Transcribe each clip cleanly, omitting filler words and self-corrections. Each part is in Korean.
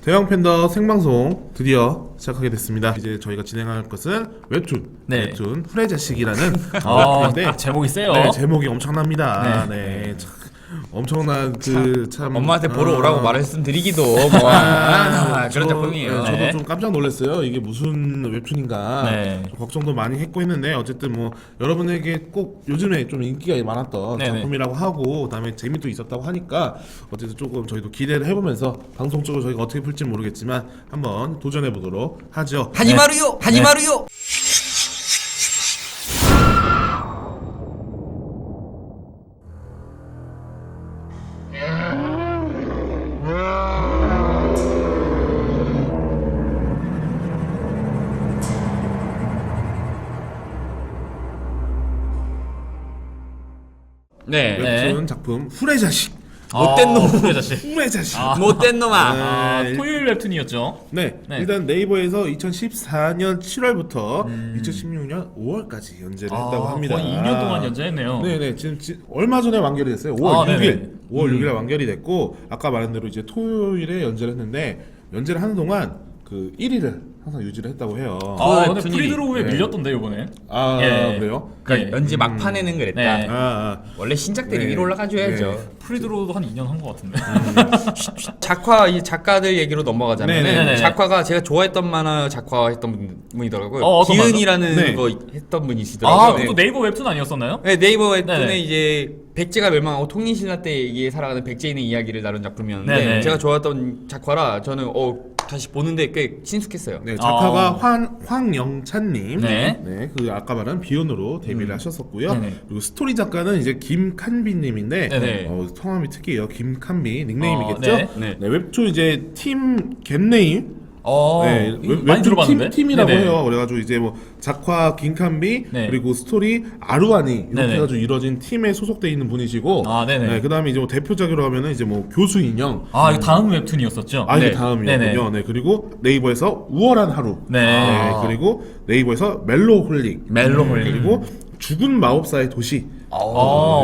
대형 팬더 생방송 드디어 시작하게 됐습니다. 이제 저희가 진행할 것은 웹툰, 웹툰 후레 자식이라는 웹툰인데 제목이 세요. 네, 제목이 엄청납니다. 네, 참, 엄청난 참 엄마한테 보러 오라고 말씀드리기도 그런 작품이에요. 저도 좀 깜짝 놀랐어요. 이게 무슨 웹툰인가 좀 걱정도 많이 했고 했는데 어쨌든 뭐 여러분에게 꼭 요즘에 좀 인기가 많았던 작품이라고 하고 그다음에 재미도 있었다고 하니까 어쨌든 조금 저희도 기대를 해보면서 방송 쪽으로 저희가 어떻게 풀지 모르겠지만 한번 도전해 보도록 하죠. 하지마루요, 하지마루요. 웹툰 작품 후레 자식. 못된 놈. 후레 자식. 후레 자식. 못된 놈아. 토요일 웹툰이었죠. 일단 네이버에서 2014년 7월부터 2016년 5월까지 연재를 했다고 합니다. 거의 2년 동안 연재했네요. 네네, 지금 얼마 전에 완결이 됐어요. 5월 6일. 네네. 5월 6일에 완결이 됐고 아까 말한 대로 이제 토요일에 연재를 했는데 연재를 하는 동안 그 1위를 항상 유지를 했다고 해요. 근데 프리드로우에 밀렸던데 요번에. 그래요? 그러니까 연재 막판에는 그랬다. 네. 원래 신작 때 위로 올라가줘야죠. 프리드로우도 한 2년 한 것 같은데. 작화 이 작가들 얘기로 넘어가자면 네네네. 작화가 제가 좋아했던 만화 작화했던 분이더라고요. 어떤 기은이라는 거 했던 분이시더라고요. 그것도 네이버 웹툰 아니었었나요? 네, 네이버 웹툰에 이제 백제가 멸망하고 통일신라 때 이게 살아가는 백제인의 이야기를 다룬 작품이었는데 제가 좋아했던 작화라 저는 다시 보는데 꽤 친숙했어요. 네, 작가가 황영찬님, 그 아까 말한 비욘으로 데뷔를 하셨었고요. 그리고 스토리 작가는 이제 김칸비님인데 성함이 특이해요. 김칸비 닉네임이겠죠. 웹툰 이제 팀 겟네임. 많이 들어봤는데? 팀이라고 해요. 그래가지고 이제 뭐 작화 김칸비 그리고 스토리 아루아니 이렇게 해가지고 이루어진 팀에 소속돼 있는 분이시고, 그다음에 이제 뭐 대표작으로 하면은 이제 뭐 교수 인형. 이거 다음 웹툰이었었죠. 이게 다음이었군요. 그리고 네이버에서 우월한 하루. 그리고 네이버에서 멜로홀릭. 그리고 죽은 마법사의 도시.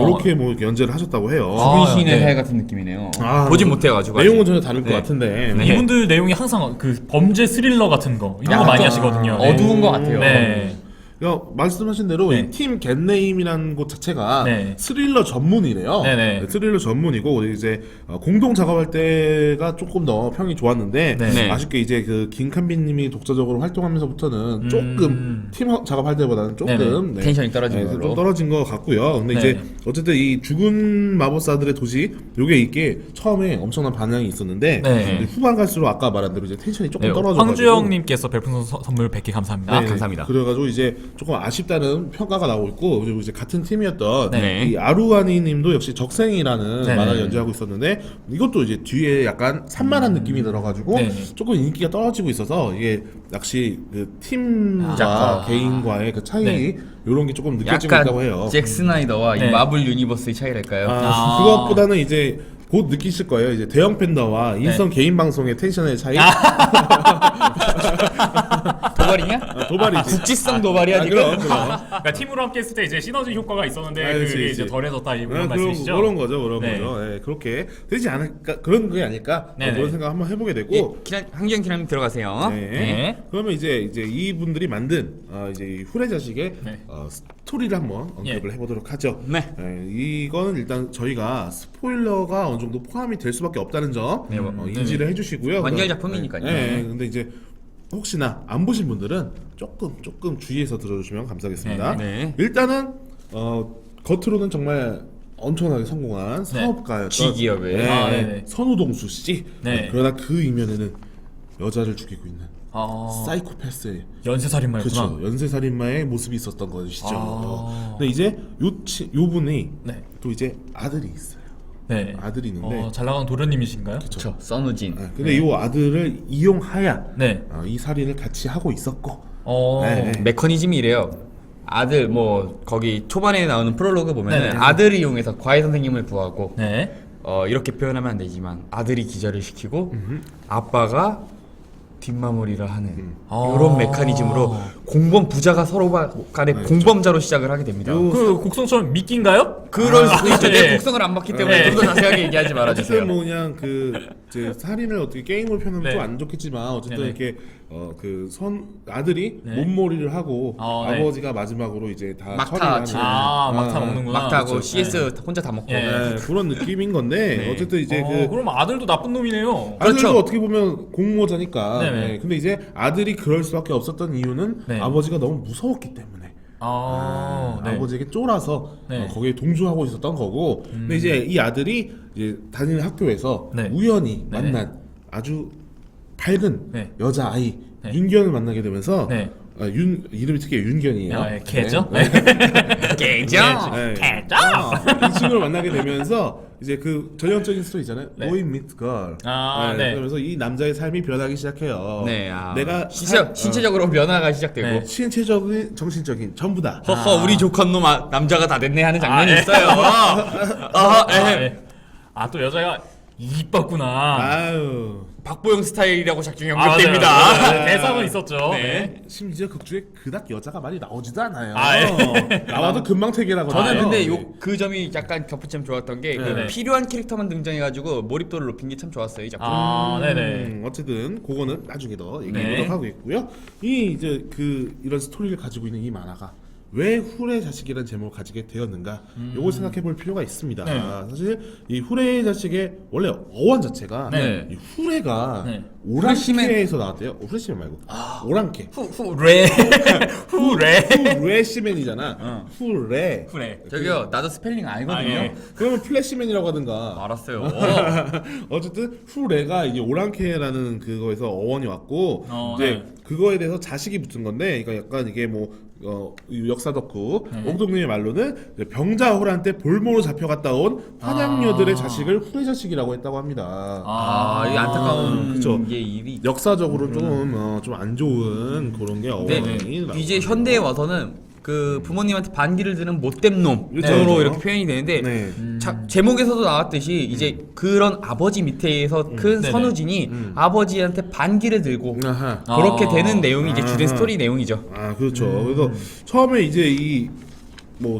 이렇게 뭐 연재를 하셨다고 해요. 죽은 시인의 살 같은 느낌이네요. 보진 못해가지고 내용은 전혀 다를 것 같은데. 이분들 내용이 항상 그 범죄 스릴러 같은 거 이런 거 많이 하시거든요. 어두운 것 같아요. 그러니까 말씀하신 대로 이 팀 겟네임이라는 곳 자체가 스릴러 전문이래요. 스릴러 전문이고 이제 공동 작업할 때가 조금 더 평이 좋았는데 아쉽게 이제 그 김칸비님이 독자적으로 활동하면서부터는 조금 팀 작업할 때보다는 조금 텐션이 떨어진 걸로 좀 떨어진 것 같고요. 근데 이제 어쨌든 이 죽은 마법사들의 도시 요게 이게 처음에 엄청난 반향이 있었는데 후반 갈수록 아까 말한 대로 이제 텐션이 조금 떨어져가지고 황주영님께서 별풍선 선물 100개 감사합니다. 감사합니다. 그래가지고 이제 조금 아쉽다는 평가가 나오고 있고 그리고 이제 같은 팀이었던 이 아루아니님도 역시 적생이라는 만화를 연재하고 있었는데 이것도 이제 뒤에 약간 산만한 느낌이 들어가지고 조금 인기가 떨어지고 있어서 이게 역시 그 팀과 개인과의 그 차이 이런 게 조금 느껴지고 있다고 해요. 잭 스나이더와 이 마블 유니버스의 차이랄까요? 그것보다는 이제 곧 느끼실 거예요. 이제 대형 팬더와 인성 개인 방송의 텐션의 차이. 도발이냐? 도발이지. 국지성 도발이야 지금. 그러니까 팀으로 함께 했을 때 이제 시너지 효과가 있었는데 그게 이제 덜해졌다 이런 말씀이시죠? 그런 거죠. 그렇게 되지 않을까 그런 게 아닐까 그런 생각 한번 해보게 되고. 황지영 기자님 들어가세요. 그러면 이제 이분들이 만든 이제 이 후레 자식의 스토리를 한번 언급을 해보도록 하죠. 이거는 일단 저희가 스포일러가 어느 정도 포함이 될 수밖에 없다는 점 인지를 해주시고요. 완결 작품이니까요. 근데 이제 혹시나 안 보신 분들은 조금 주의해서 들어주시면 감사하겠습니다. 일단은 겉으로는 정말 엄청나게 성공한 사업가였던 G기업의 선우동수 씨. 그러나 그 이면에는 여자를 죽이고 있는 사이코패스의 연쇄살인마였구나. 그렇죠. 연쇄살인마의 모습이 있었던 것이죠. 근데 이제 요 분이 또 이제 아들이 있어요. 아들이 있는데 잘 나가는 도련님이신가요? 그렇죠. 써누진. 근데 이 아들을 이용하야 이 살인을 같이 하고 있었고 메커니즘이 이래요. 아들 뭐 거기 초반에 나오는 프롤로그 보면은 아들을 이용해서 과외 선생님을 구하고 이렇게 표현하면 안 되지만 아들이 기절을 시키고 아빠가 뒷마무리를 하는 이런 메커니즘으로 공범 부자가 서로 간에 공범자로 시작을 하게 됩니다. 그 곡성처럼 미끼인가요? 그럴 수도 있죠. 내 네. 곡성을 안 봤기 때문에 좀 더 자세하게 얘기하지 말아주세요. 어쨌든 뭐 그냥 이제 살인을 어떻게 게임으로 표현하면 네. 또 안 좋겠지만 어쨌든 네네. 이렇게 아들이 네. 몸몰이를 하고 네. 아버지가 마지막으로 이제 다 막타 처리하는 치는. 막타 먹는구나. 막타하고 그렇죠. CS 혼자 다 먹고. 예. 네, 그런 느낌인 건데 네. 어쨌든 이제 그럼 아들도 나쁜 놈이네요. 아들도 그렇죠. 어떻게 보면 공모자니까. 네네. 네, 근데 이제 아들이 그럴 수밖에 없었던 이유는 네. 아버지가 너무 무서웠기 때문에. 네. 아버지에게 쫄아서 네. 거기에 동조하고 있었던 거고. 근데 이제 이 아들이 이제 다니는 학교에서 네. 우연히 네. 만난 아주 밝은 네. 여자 아이 네. 윤견을 만나게 되면서 네. 이름이 특히 윤견이에요. 네, 개죠? 네. 개죠. 네. 개죠? 이 친구를 만나게 되면서 이제 그 전형적인 스토리 있잖아요. 네. Boy meets girl. 네. 그러면서 이 남자의 삶이 변하기 시작해요. 네, 내가 신체적으로 변화가 시작되고. 네. 신체적인, 정신적인 전부 다. 허허 우리 조카 놈 남자가 다 됐네 하는 장면이 예. 있어요. 또 여자가 이뻤구나. 아유. 박보영 스타일이라고 작중에 맞아요. 언급됩니다. 맞아요. 대사는 있었죠. 네. 심지어 극중에 그닥 여자가 많이 나오지도 않아요. 예. 나와도 금방 퇴계라고. 저는 나와요. 근데 그 점이 약간 겹붙이면 좋았던 게 그 네. 필요한 캐릭터만 등장해가지고 몰입도를 높인 게 참 좋았어요 이 작품. 네네. 어쨌든 그거는 나중에 더 네. 얘기해보도록 하고 있고요. 이 이제 이런 스토리를 가지고 있는 이 만화가 왜 후레의 자식이라는 제목을 가지게 되었는가? 요걸 생각해 볼 필요가 있습니다. 네. 사실 이 후레의 자식의 원래 어원 자체가 네. 이 후레가 네. 오랑캐에서 나왔대요. 후레시맨 말고 오랑캐. 후레. 후레시맨이잖아. 후레. 후레. 저기요 나도 스펠링 알거든요. 예. 그러면 플래시맨이라고 하든가. 알았어요. 어쨌든 후레가 이제 오랑캐라는 그거에서 어원이 왔고 이제 네. 그거에 대해서 자식이 붙은 건데, 그러니까 약간 이게 이 역사 덕후 옥동님의 말로는 이제 병자호란때 볼모로 잡혀갔다 온 환양녀들의 자식을 후레 자식이라고 했다고 합니다. 이 안타까운 그쵸. 게 일이. 역사적으로 좀 안 좋은 그런 게 어원이 나오고. 이제 현대에 와서는 그 부모님한테 반기를 드는 못된 놈으로 그렇죠. 이렇게 표현이 되는데 네. 제목에서도 나왔듯이 이제 그런 아버지 밑에서 큰 네네. 선우진이 아버지한테 반기를 들고 아하. 그렇게 되는 내용이 이제 주된 아하. 스토리 내용이죠. 그렇죠. 그래서 처음에 이제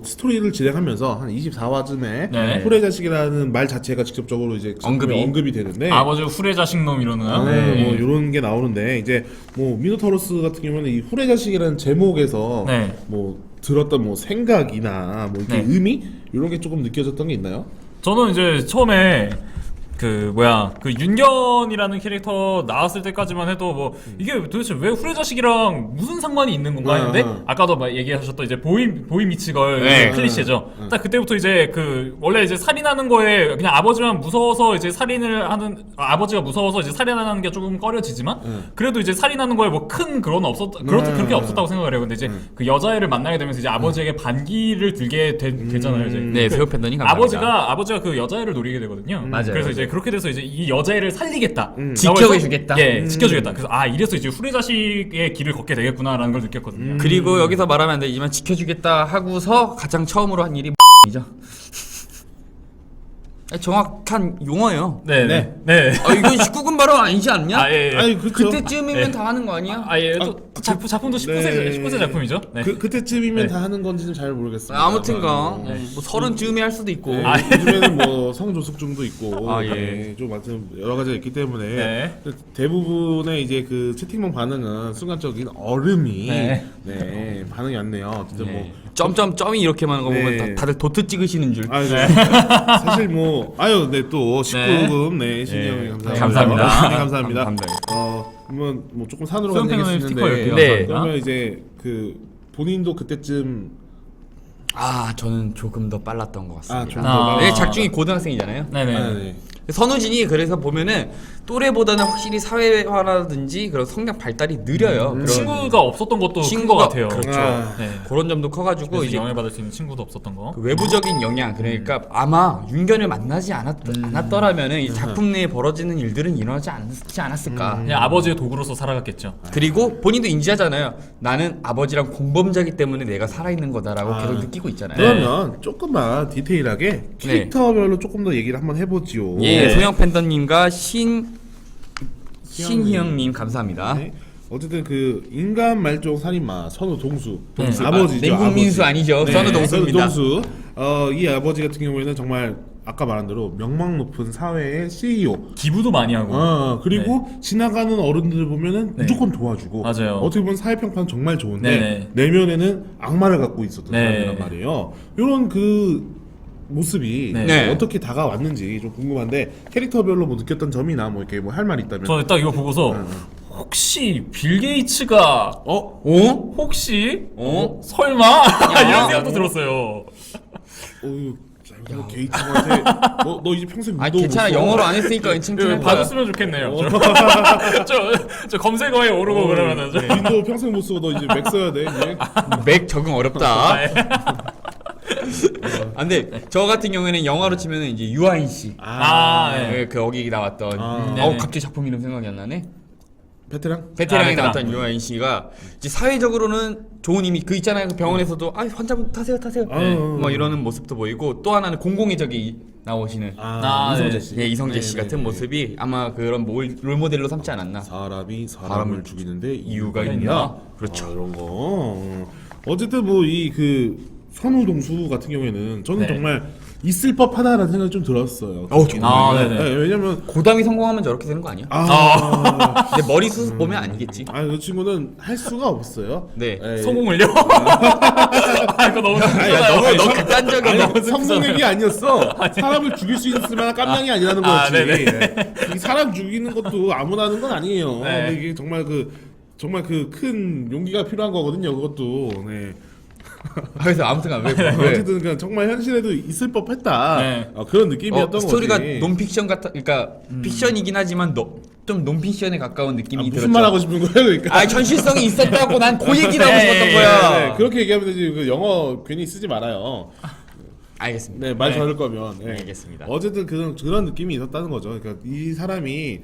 스토리를 진행하면서 한 24화쯤에 네. 후레 자식이라는 말 자체가 직접적으로 이제 언급이 되는데 아버지 후레 자식놈 이러는. 뭐 이런 게 나오는데 이제 미노타우로스 같은 경우는 이 후레 자식이라는 제목에서 네. 들었던 생각이나 이렇게 네. 의미 이런 게 조금 느껴졌던 게 있나요? 저는 이제 처음에 그 윤견이라는 캐릭터 나왔을 때까지만 해도 이게 도대체 왜 후레 자식이랑 무슨 상관이 있는 건가 했는데 아까도 얘기하셨던 이제 보이 미치걸 네. 클리셰죠. 딱 그때부터 이제 원래 이제 살인하는 거에 그냥 아버지만 무서워서 이제 살인을 하는 아버지가 무서워서 이제 살인하는 게 조금 꺼려지지만 그래도 이제 살인하는 거에 큰 그런 그렇게 없었다고 생각을 해요. 근데 이제 그 여자애를 만나게 되면서 이제 아버지에게 반기를 들게 되잖아요. 이제 네, 새우 팬더님 감사합니다. 아버지가 그 여자애를 노리게 되거든요. 맞아요. 그래서 이제 그렇게 돼서 이제 이 여자애를 살리겠다. 지켜주겠다. 지켜주겠다. 그래서 이래서 이제 후레 자식의 길을 걷게 되겠구나라는 걸 느꼈거든요. 그리고 여기서 말하면 안 되지만 지켜주겠다 하고서 가장 처음으로 한 일이 이죠. 정확한 용어예요. 네. 이건 19금 발언 아니지 않냐? 예. 아니 그렇죠. 그때쯤이면 네. 다 하는 거 아니야? 예. 또 작품도 19세 작품이죠. 네. 그때쯤이면 네. 다 하는 건지는 잘 모르겠습니다. 아무튼가 뭐 30쯤에 할 수도 있고. 요즘에는 성조숙증도 있고 예. 좀 아무튼 여러 가지가 있기 때문에 네. 대부분의 이제 그 채팅방 반응은 순간적인 얼음이 네. 반응이 왔네요. 어쨌든 점이 이렇게 많은 거 보면 네. 다들 도트 찍으시는 줄. 사실 또 19금 신영이 감사합니다. 네, 감사합니다. 감사합니다. 그러면 조금 산으로 소영 가는 팬님 스티커 얘기했는데 이렇게 감사합니다. 그러면 이제 본인도 그때쯤 저는 조금 더 빨랐던 것 같습니다. 좀 더 네, 작중이 고등학생이잖아요. 네네. 선우진이 그래서 보면은 또래보다는 확실히 사회화라든지 그런 성장 발달이 느려요. 그런 친구가 없었던 것도 큰 것 같아요. 그렇죠. 네. 그런 점도 커가지고 그래서 이제 영향을 받을 수 있는 친구도 없었던 거. 그 외부적인 영향 그러니까 아마 윤견을 만나지 않았더라면은 이 작품 내에 벌어지는 일들은 일어나지 않았을까. 그냥 아버지의 도구로서 살아갔겠죠. 그리고 본인도 인지하잖아요. 나는 아버지랑 공범자기 때문에 내가 살아있는 거다라고 계속 느끼고 있잖아요. 그러면 조금만 디테일하게 캐릭터별로 조금 더 얘기를 한번 해보지요. 예, 소영 팬더님과 신희영님 감사합니다. 네. 어쨌든 그 인간 말종 살인마 선우 동수, 동수. 아버지죠. 냉국민수 아니죠. 네, 선우 동수입니다. 동수. 이 아버지 같은 경우에는 정말 아까 말한 대로 명망 높은 사회의 CEO. 기부도 많이 하고. 그리고 지나가는 어른들 보면은 네. 무조건 도와주고. 맞아요. 어떻게 보면 사회 평판 정말 좋은데 네네. 내면에는 악마를 갖고 있었던 네. 사람이란 말이에요. 이런 그 모습이 네. 어떻게 다가왔는지 좀 궁금한데 캐릭터별로 뭐 느꼈던 점이나 뭐 이렇게 뭐 할 말 있다면. 저는 딱 이거 보고서 혹시 빌 게이츠가 혹시 설마 이런 생각도 들었어요. 게이츠한테 너 이제 평생 아 무도하고 괜찮아 있어? 영어로 안 했으니까 괜찮긴 거야. 봐줬으면 좋겠네요. 저 검색어에 오르고 그러면은 윈도우 평생 못 쓰고 너 이제 맥 써야 돼 이제. 맥 적응 어렵다. 아, 근데 저 같은 경우에는 영화로 치면은 이제 유아인 씨. 네. 그 거기 나왔던. 네네. 갑자기 작품 이름 생각이 안 나네. 베테랑? 베테랑에 베테랑. 나왔던 유아인 씨가 이제 사회적으로는 좋은 이미 그 있잖아요. 그 병원에서도 환자분 타세요. 뭐 이러는 모습도 보이고 또 하나는 공공의 적이 나오시는 이성재 씨. 예, 이성재 씨 같은 모습이 아마 그런 롤모델로 삼지 않았나. 사람이 사람을 죽이는데 이유가 있나? 있나? 그렇죠. 이런 거. 어쨌든 뭐 이 그 선우 동수 같은 경우에는 저는 네. 정말 있을 법하다라는 생각이 좀 들었어요. 네네. 네, 왜냐면 고담이 성공하면 저렇게 되는 거 아니야? 근데 머리 수습 보면 아니겠지. 그 친구는 할 수가 없어요. 네. 성공을요? 이거 너무 너무 극단적인 아니, 성공 얘기 아니었어. 사람을 죽일 수 있을 만한 깜냥이 아니라는 거였지. 네네. 네. 이 사람 죽이는 것도 아무나 하는 건 아니에요. 네. 근데 이게 정말 그 큰 용기가 필요한 거거든요. 그것도. 네. 그래서 아무튼간 왜 어쨌든 그냥 정말 현실에도 있을 법했다. 네. 그런 느낌이었던 스토리가 거지. 논픽션 그러니까 픽션이긴 하지만 좀 논픽션에 가까운 느낌이 무슨 들었죠. 말 하고 싶은 거예요, 그러니까? 현실성이 있었다고 난 그 얘기를 하고 싶었던 거야. 네, 그렇게 얘기하면 되지. 그 영어 괜히 쓰지 말아요. 알겠습니다. 네, 말 네. 저럴 거면. 네. 알겠습니다. 어쨌든 그런 느낌이 있었다는 거죠. 그러니까 이 사람이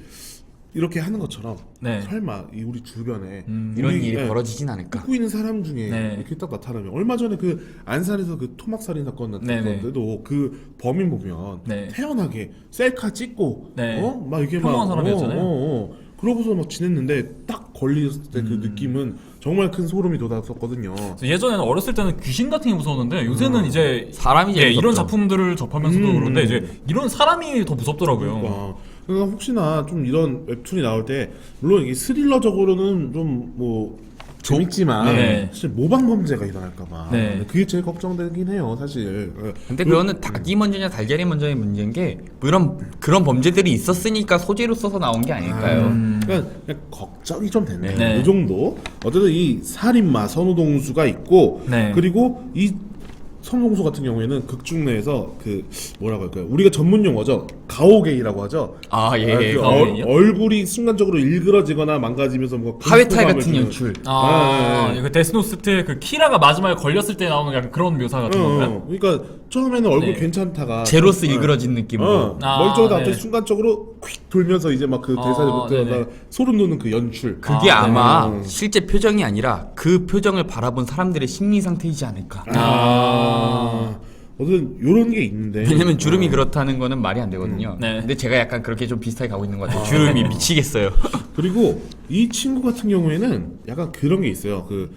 이렇게 하는 것처럼 네. 설마 이 우리 주변에 이런 우리, 일이 네, 벌어지진 않을까. 듣고 있는 사람 중에 네. 이렇게 딱 나타나면 얼마 전에 그 안산에서 그 토막 살인 사건 네네. 났던데도 그 범인 보면 네. 태연하게 셀카 찍고 네. 막 이게 평범한 막 사람이었잖아요. 그러고서 막 지냈는데 딱 걸렸을 때 그 느낌은 정말 큰 소름이 돋았었거든요. 예전에는 어렸을 때는 귀신 같은 게 무서웠는데 요새는 이제 사람이 제일 이런 무섭죠. 작품들을 접하면서도 그런데 이제 이런 사람이 더 무섭더라고요. 그러니까 혹시나 좀 이런 웹툰이 나올 때 물론 이게 스릴러적으로는 좀 뭐 재밌지만 네. 사실 모방 범죄가 일어날까봐 네. 그게 제일 걱정되긴 해요, 사실. 근데 그거는 닭이 먼저냐 달걀이 먼저의 문제인 게 그런 범죄들이 있었으니까 소재로 써서 나온 게 아닐까요? 그냥 걱정이 좀 되네. 네. 이 정도. 어쨌든 이 살인마 선우동수가 있고 네. 그리고 이 선우동수 같은 경우에는 극중 내에서 그 뭐라고 할까요? 우리가 전문 용어죠. 가오게이라고 하죠. 예. 그 가오게이요? 얼굴이 순간적으로 일그러지거나 망가지면서 뭐 하회탈 공포감을 같은 주는- 연출. 그 데스노스트 그 키라가 마지막에 걸렸을 때 나오는 약간 그런 묘사 같은 건가요? 그러니까 처음에는 얼굴 네. 괜찮다가 제로스 일그러진 느낌으로. 멀쩡하다 갑자기 네. 순간적으로 휙 돌면서 이제 막 그 대사를 못 네네. 들어가 소름 돋는 그 연출. 그게 아, 아마 네. 실제 표정이 아니라 그 표정을 바라본 사람들의 심리 상태이지 않을까. 어쨌든 요런 게 있는데. 왜냐면 주름이 그렇다는 거는 말이 안 되거든요. 네. 근데 제가 약간 그렇게 좀 비슷하게 가고 있는 것 같아요. 주름이 미치겠어요. 그리고 이 친구 같은 경우에는 약간 그런 게 있어요. 그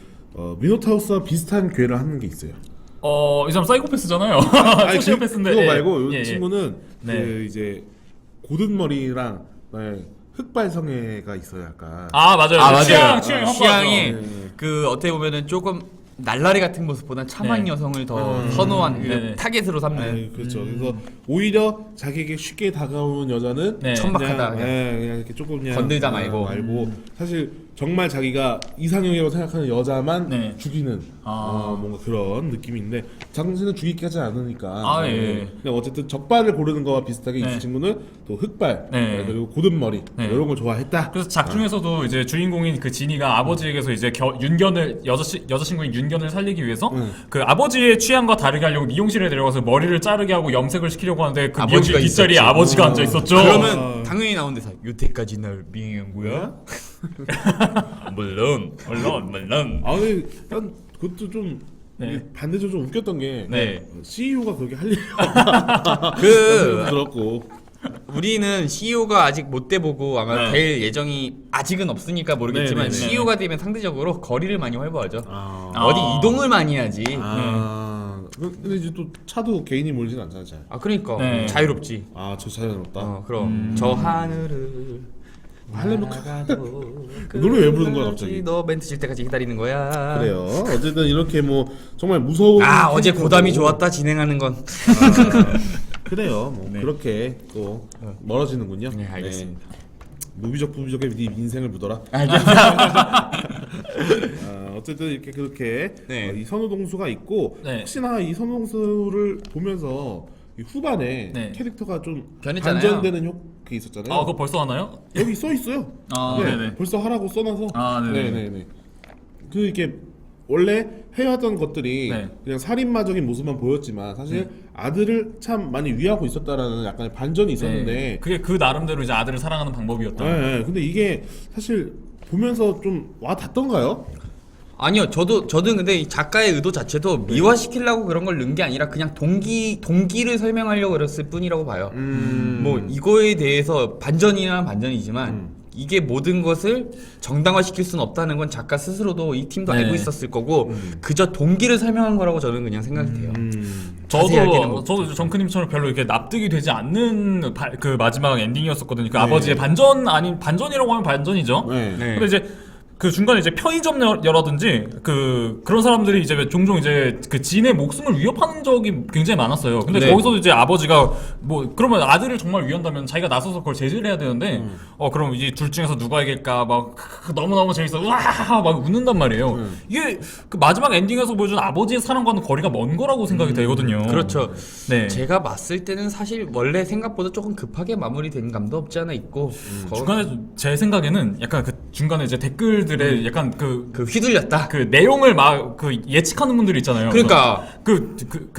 미노타우스와 비슷한 괴를 하는 게 있어요. 이 사람 사이코패스잖아요. 아니, 소시오패스인데. 그거 예. 말고 이 예, 예. 친구는 네. 그 이제 고든 머리랑 흑발성애가 있어요, 약간. 맞아요. 취향이 취향이 네. 그 어떻게 보면은 조금 날라리 같은 모습보단 참한 네. 여성을 더 선호한 그 네. 타겟으로 삼는. 아이, 그렇죠. 그래서 오히려 자기에게 쉽게 다가오는 여자는 네. 천박하다. 그냥 이렇게 조금 그냥 건들다 말고. 사실 정말 자기가 이상형이라고 생각하는 여자만 네. 죽이는 뭔가 그런 느낌인데 당신은 죽이기까지 않으니까. 예. 근데 어쨌든 적발을 고르는 거와 비슷하게 네. 이 친구는 또 흑발 네. 그리고 고든 머리 네. 이런 걸 좋아했다. 그래서 작중에서도 이제 주인공인 그 진이가 아버지에게서 이제 윤견을 여자친구인 윤견을 살리기 위해서 그 아버지의 취향과 다르게 하려고 미용실에 데려가서 머리를 자르게 하고 염색을 시키려고 하는데 그 미용실 아버지가 뒷자리에 있었죠. 아버지가 앉아 있었죠. 그러면 당연히 나온 대사. 여태까지 날 미행한 거야? 물론. 아니 난 그것도 좀 네. 반대적으로 좀 웃겼던 게 네. CEO가 그렇게 할 일이 그 들었고 우리는 CEO가 아직 못 돼보고 아마 네. 될 예정이 아직은 없으니까 모르겠지만 네네네. CEO가 되면 상대적으로 거리를 많이 활보하죠. 아, 어디 이동을 많이 하지. 근데 이제 또 차도 개인이 몰진 않잖아요. 잘. 아 그러니까 네. 자유롭지. 저 자연스럽다. 그럼 저 하늘을 하려면 날아가도 노래 왜 부르는 거야, 갑자기? 너 멘트 칠 때까지 기다리는 거야. 그래요. 어쨌든 이렇게 뭐 정말 무서운. 어제 캐릭터고. 고담이 좋았다 진행하는 건. 그래요. 뭐 그렇게 또 멀어지는군요. 네, 알겠습니다. 무비적 부비적의 네 인생을 묻어라. 어쨌든 이렇게 그렇게 네. 이 선우동수가 있고 네. 혹시나 이 선우동수를 보면서 이 후반에 네. 캐릭터가 좀 변했잖아요. 반전되는 그게 있었잖아요. 그거 벌써 하나요? 여기 써 있어요. 네네. 벌써 하라고 써놔서. 네네. 네네네. 그 이게 원래 해왔던 것들이 네. 그냥 살인마적인 모습만 보였지만 사실 아들을 참 많이 위하고 있었다라는 약간의 반전이 있었는데. 네. 그게 그 나름대로 이제 아들을 사랑하는 방법이었다. 네. 근데 이게 사실 보면서 좀 와 닿던가요? 아니요, 저도 근데 이 작가의 의도 자체도 미화시키려고 그런 걸 넣은 게 아니라 그냥 동기를 설명하려고 그랬을 뿐이라고 봐요. 뭐 이거에 대해서 반전이란 반전이지만 이게 모든 것을 정당화시킬 수는 없다는 건 작가 스스로도 이 팀도 네. 알고 있었을 거고 그저 동기를 설명한 거라고 저는 그냥 생각이 돼요. 자세히 알게는 못 저도 정크님처럼 별로 이렇게 납득이 되지 않는 그 마지막 엔딩이었었거든요. 그 아버지의 반전 아닌 반전이라고 하면 반전이죠. 네. 네. 근데 이제 그 중간에 이제 편의점이라든지 그런 사람들이 이제 종종 이제 그 지인의 목숨을 위협하는 적이 굉장히 많았어요. 근데 네. 거기서도 이제 아버지가 뭐 그러면 아들을 정말 위한다면 자기가 나서서 그걸 제지를 해야 되는데 그럼 이제 둘 중에서 누가 이길까 막 너무너무 재밌어 막 웃는단 말이에요. 이게 그 마지막 엔딩에서 보여준 아버지의 사랑과는 거리가 먼 거라고 생각이 되거든요. 그렇죠. 네. 제가 봤을 때는 사실 원래 생각보다 조금 급하게 마무리된 감도 없지 않아 있고 중간에 제 생각에는 약간 그 중간에 이제 댓글들에 약간 그 휘둘렸다. 내용을 막 예측하는 분들이 있잖아요. 그러니까 그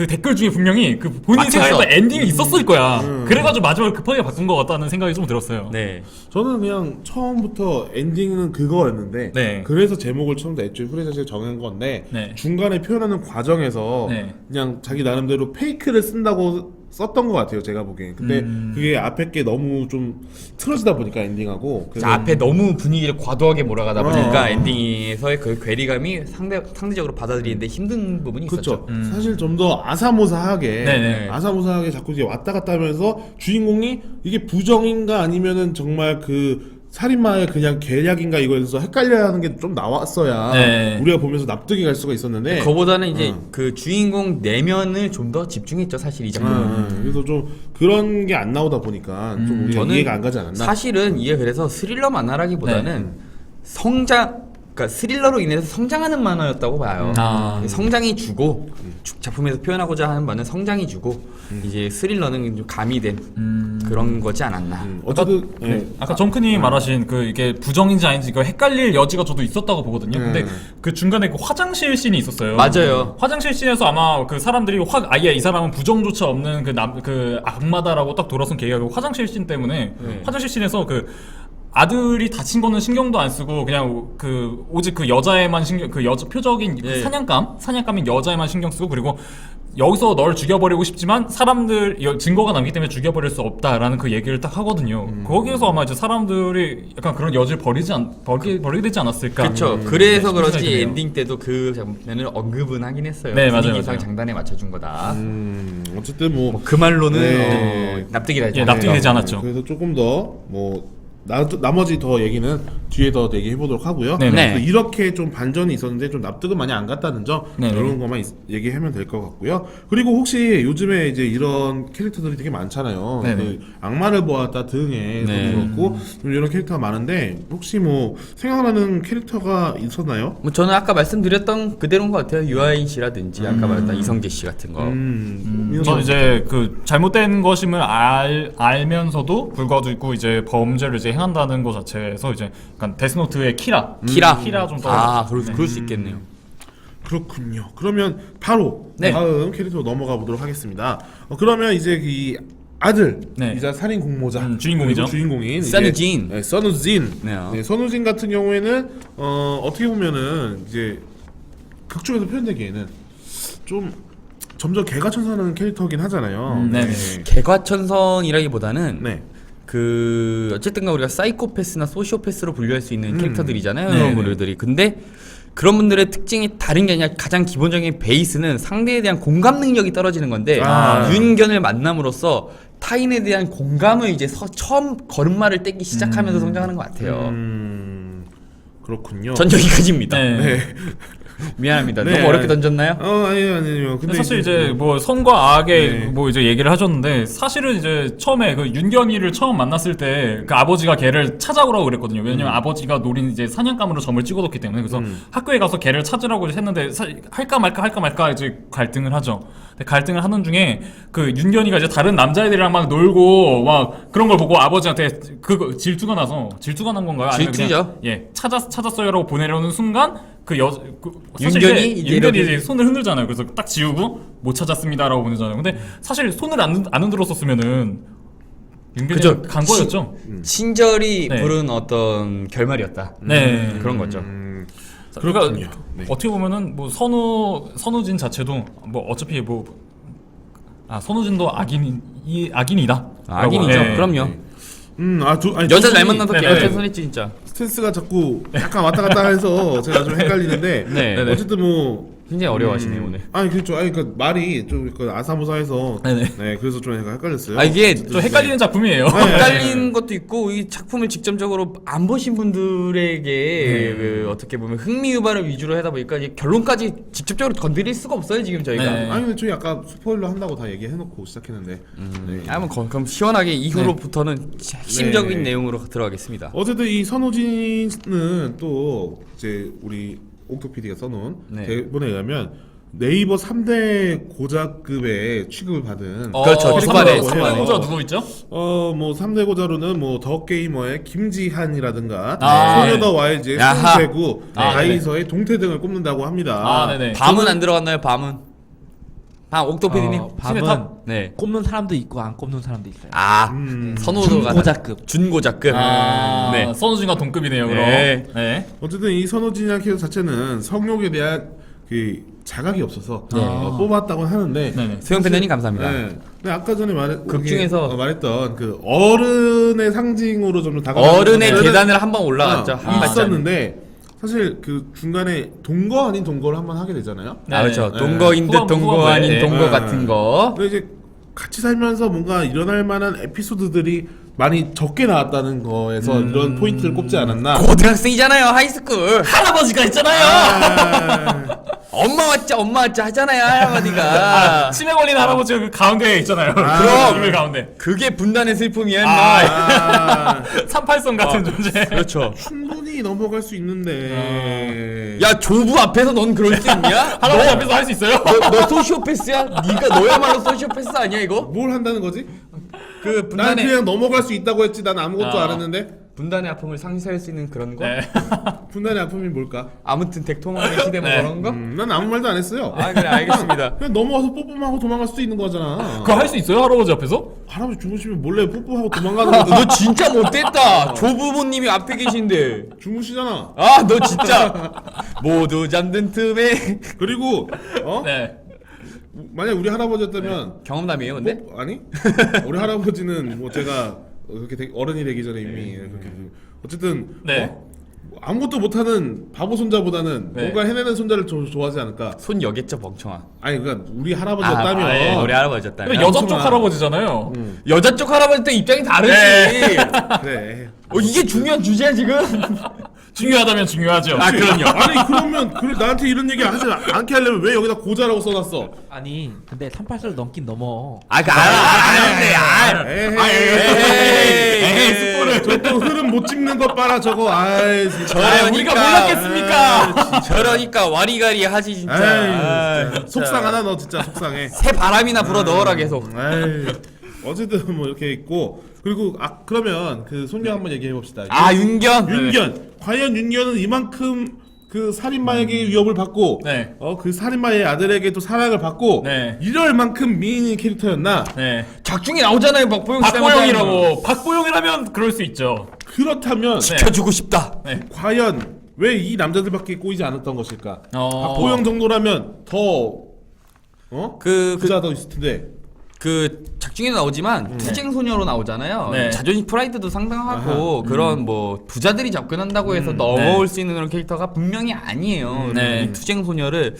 댓글 중에 분명히 그 본인 맞췄어. 생각보다 엔딩이 있었을 거야. 그래가지고 마지막에 급하게 바꾼 것 같다는 생각이 좀 들었어요. 네. 저는 그냥 처음부터 엔딩은 그거였는데 네. 그래서 제목을 처음부터 애초에 후레자식을 정한 건데 네. 중간에 표현하는 과정에서 네. 그냥 자기 나름대로 페이크를 쓴다고 썼던 것 같아요 제가 보기엔. 근데 그게 앞에 게 너무 좀 틀어지다 보니까 엔딩하고 그래서 앞에 너무 분위기를 과도하게 몰아가다 보니까 엔딩에서의 그 괴리감이 상대적으로 받아들이는데 힘든 부분이 그렇죠. 있었죠. 사실 좀 더 아사모사하게 네네. 아사모사하게 자꾸 이제 왔다 갔다 하면서 주인공이 이게 부정인가 아니면은 정말 그 살인마의 그냥 계략인가 이거에 대해서 헷갈려하는 게 좀 나왔어야 네. 우리가 보면서 납득이 갈 수가 있었는데 그거보다는 이제 그 주인공 내면을 좀 더 집중했죠 사실 이 작품은. 그래서 좀 그런 게 안 나오다 보니까 좀 우리가 저는 이해가 안 가지 않았나. 사실은 이게 그래서 스릴러 만화라기보다는 그러니까 스릴러로 인해서 성장하는 만화였다고 봐요. 성장이 주고 작품에서 표현하고자 하는 바는 성장이 주고 이제 스릴러는 좀 가미된 그런 거지 않았나. 어쨌든 아까 정크님이 말하신 그 이게 부정인지 아닌지 이거 헷갈릴 여지가 저도 있었다고 보거든요. 근데 그 중간에 그 화장실 씬이 있었어요. 맞아요. 화장실 씬에서 아마 그 사람들이 아예 이 사람은 부정조차 없는 그 악마다라고 딱 돌아선 계기가 화장실 씬 때문에 화장실 씬에서 그 아들이 다친 거는 신경도 안 쓰고 그냥 그 오직 그 여자애만 그 여자 표적인 그 사냥감인 여자애만 신경 쓰고 그리고 여기서 널 죽여버리고 싶지만 사람들 증거가 남기 때문에 죽여버릴 수 없다라는 그 얘기를 딱 하거든요. 거기에서 아마 이제 사람들이 약간 그런 여지를 버리게 되지 않았을까. 그렇죠. 그래서 네, 그런지 생각이 엔딩 때도 그 장면을 언급은 하긴 했어요. 네, 맞아요, 분위기상 맞아요. 장단에 맞춰준 거다. 어쨌든 뭐 그 말로는 네. 납득이 되지 예, 않아요. 납득이 되지 않았죠. 그래서 조금 더 뭐 나머지 더 얘기는 뒤에 더 얘기해 보도록 하고요. 네네. 그래서 이렇게 좀 반전이 있었는데 좀 납득은 많이 안 갔다는 점 네네. 이런 것만 얘기하면 될 것 같고요. 그리고 혹시 요즘에 이제 이런 캐릭터들이 되게 많잖아요. 네네. 그 악마를 보았다 등에서도 네. 그렇고 좀 이런 캐릭터가 많은데 혹시 뭐 생각나는 캐릭터가 있었나요? 뭐 저는 아까 말씀드렸던 그대로인 것 같아요. 유아인 씨라든지 아까 말했던 이성재 씨 같은 거. 저는 이제 그 잘못된 것임을 알면서도 불구하고 이제 범죄를 이제 행한다는 것 자체에서 이제 약간 데스노트의 키라 좀 떠올랐어요. 그럴 수 있겠네요. 그렇군요. 그러면 바로 네. 다음 캐릭터로 넘어가 보도록 하겠습니다. 그러면 이제 이 아들, 네. 이제 살인 공모자, 주인공이죠. 그리고 주인공인 선우진. 네, 선우진. 네. 네, 선우진 같은 경우에는 어떻게 보면은 이제 극 중에서 표현되기에는 좀 점점 개가천선하는 캐릭터긴 하잖아요. 네네. 개과천선이라기보다는 네. 그 어쨌든가 우리가 사이코패스나 소시오패스로 분류할 수 있는 캐릭터들이잖아요. 네. 이런 분들이. 근데 그런 분들의 특징이 다른 게 아니라 가장 기본적인 베이스는 상대에 대한 공감 능력이 떨어지는 건데 윤견을 만남으로써 타인에 대한 공감을 이제 처음 걸음마를 떼기 시작하면서 성장하는 것 같아요. 그렇군요. 전 여기까지입니다. 네. 미안합니다. 네. 너무 어렵게 던졌나요? 아니요. 근데 사실 이제 뭐 선과 악의 네. 뭐 이제 얘기를 하셨는데 사실은 이제 처음에 그 윤견이를 처음 만났을 때 그 아버지가 걔를 찾아오라고 그랬거든요. 왜냐면 아버지가 노린 이제 사냥감으로 점을 찍어뒀기 때문에 그래서 학교에 가서 걔를 찾으라고 했는데 할까 말까 이제 갈등을 하죠. 근데 갈등을 하는 중에 그 윤견이가 이제 다른 남자애들이랑 막 놀고 막 그런 걸 보고 아버지한테 그 질투가 난 건가요? 아니면 질투죠. 그냥 예 찾았어요라고 보내려는 순간 사실 윤견이 이제 이제 윤견이 이렇게- 이제 손을 흔들잖아요. 그래서 딱 지우고 못 찾았습니다라고 보내잖아요. 근데 사실 손을 안 흔들었었으면은 윤견이 그죠. 간 거였죠. 친절히 네. 부른 어떤 결말이었다. 네. 그런 거죠. 그러니까 그렇군요. 네. 어떻게 보면은 뭐 선우진 자체도 뭐 어차피 뭐 선우진도 악인이다. 악인이죠. 네. 그럼요. 두 여자 잘 분이 만난다. 네, 개과천선했지 진짜. 스탠스가 자꾸 약간 왔다 갔다 해서 제가 좀 헷갈리는데 네. 어쨌든 뭐 굉장히 어려워하시네 요 오늘. 그렇죠. 그 말이 좀 아사무사해서 네네. 네, 그래서 좀 약간 헷갈렸어요. 이게 또 헷갈리는 작품이에요. 헷갈린 것도 있고 이 작품을 직접적으로 안 보신 분들에게 그 어떻게 보면 흥미 유발을 위주로 하다 보니까 이제 결론까지 직접적으로 건드릴 수가 없어요 지금 저희가. 네. 아니 근데 저희 아까 스포일러 한다고 다 얘기해놓고 시작했는데 네. 그럼 시원하게 이후로부터는 핵심적인 네. 내용으로 들어가겠습니다. 어쨌든 이 선호진은 또 이제 우리 옥토피디가 써놓은 네. 대본에 의하면 네이버 3대 고자급의 취급을 받은 그렇죠. 초반에, 초반에 고자 누구 있죠? 뭐 3대 고자로는 뭐 더 게이머의 김지한이라든가 아, 소녀더 와일즈의 야하. 손재구, 다이서의 동태 등을 꼽는다고 합니다. 네네. 밤은 안 들어갔나요? 밤은? 옥토피디님. 팀의 밤은 탑? 네. 꼽는 사람도 있고 안 꼽는 사람도 있어요. 선호도가 중고자급. 준고자급. 네. 선우진과 동급이네요. 그럼. 네. 네. 어쨌든 이 선호진이라는 캐릭터 자체는 성욕에 대한 그 자각이 없어서 뽑았다고 하는데 네네. 소영 팬더님 감사합니다. 네. 근데 아까 전에 극 중에서 말했던 그 어른의 상징으로 좀 어른의 계단을 한번 올라갔죠. 한 발짝. 있었는데 사실 그 중간에 동거 아닌 동거를 한번 하게 되잖아요. 네. 그렇죠. 네. 동거인 듯 동거 후반부에. 아닌 동거 네. 같은 거. 근데 이제 같이 살면서 뭔가 일어날 만한 에피소드들이 많이 적게 나왔다는 거에서 이런 포인트를 꼽지 않았나. 고등학생이잖아요. 하이스쿨. 할아버지가 있잖아요. 엄마 왔자 하잖아요. 할아버지가. 치매 걸린 할아버지가 그 가운데에 있잖아요. 그럼. 이불 가운데. 그게 분단의 슬픔이야. 임마. 38선 같은 존재. 그렇죠. 충분히 넘어갈 수 있는데. 야 조부 앞에서 넌 그럴 수 있냐? 할아버지 앞에서 할 수 있어요? 너 소시오패스야? 네가 너야말로 소시오패스 아니야 이거? 뭘 한다는 거지? 그 난 분단의 그냥 넘어갈 수 있다고 했지. 난 아무것도 안 했는데. 분단의 아픔을 상쇄할 수 있는 그런 거? 네. 분단의 아픔이 뭘까? 아무튼 덱토마의 시대 뭐 그런 거? 난 아무 말도 안 했어요. 그래 알겠습니다. 그냥 넘어가서 뽀뽀하고 도망갈 수도 있는 거잖아. 그거 할 수 있어요? 할아버지 앞에서? 할아버지 주무시면 몰래 뽀뽀하고 도망가는 거든. 너 진짜 못됐다. 조부모님이 앞에 계신데. 주무시잖아. 너 진짜 모두 잠든 틈에 그리고 네. 만약 우리 할아버지였다면 경험담이에요, 근데? 아니? 우리 할아버지는 뭐 제가 그렇게 어른이 되기 전에 이미 그렇게 어쨌든 네. 아무것도 못하는 바보 손자보다는 네. 뭔가 해내는 손자를 좋아하지 않을까? 손 여겠죠, 멍청아. 아니 그러니까 우리 할아버지였다면 예. 우리 할아버지였다면. 여자 쪽 엄청나. 할아버지잖아요. 여자 쪽 할아버지 때 입장이 다르지. 네. 그래. 이게 중요한 주제야 지금. 중요하다면 중요하죠. 그럼요. 아니 그러면 그래 나한테 이런 얘기 하지 않게 하려면 왜 여기다 고자라고 써놨어? 아니 근데 38살 넘긴 넘어. 에이 스포를 저또 흐름 못 찍는 것 봐라 저거. 아이 진짜. 우리가 몰랐겠습니까? 저러니까 와리가리 하지 진짜. 진짜. 속상하다 너 진짜 속상해. 새 바람이나 불어 넣어라 계속. 에이. 어쨌든 뭐 이렇게 있고 그리고 그러면 그 손녀 한번 얘기해 봅시다. 윤견. 윤견 과연 윤견은 이만큼 그 살인마에게 위협을 받고 네. 그 살인마의 아들에게도 사랑을 받고 네. 이럴 만큼 미인인 캐릭터였나? 네. 작중에 나오잖아요, 박보영 박보영이라면 그럴 수 있죠. 그렇다면 네. 지켜주고 싶다. 과연 왜 이 남자들밖에 꼬이지 않았던 것일까? 어. 박보영 정도라면 더 부자도 있을 텐데. 그 작중에도 나오지만 투쟁 소녀로 나오잖아요. 네. 자존심 프라이드도 상당하고 그런 뭐 부자들이 접근한다고 해서 넘어올 수 있는 그런 캐릭터가 분명히 아니에요. 네. 이 투쟁 소녀를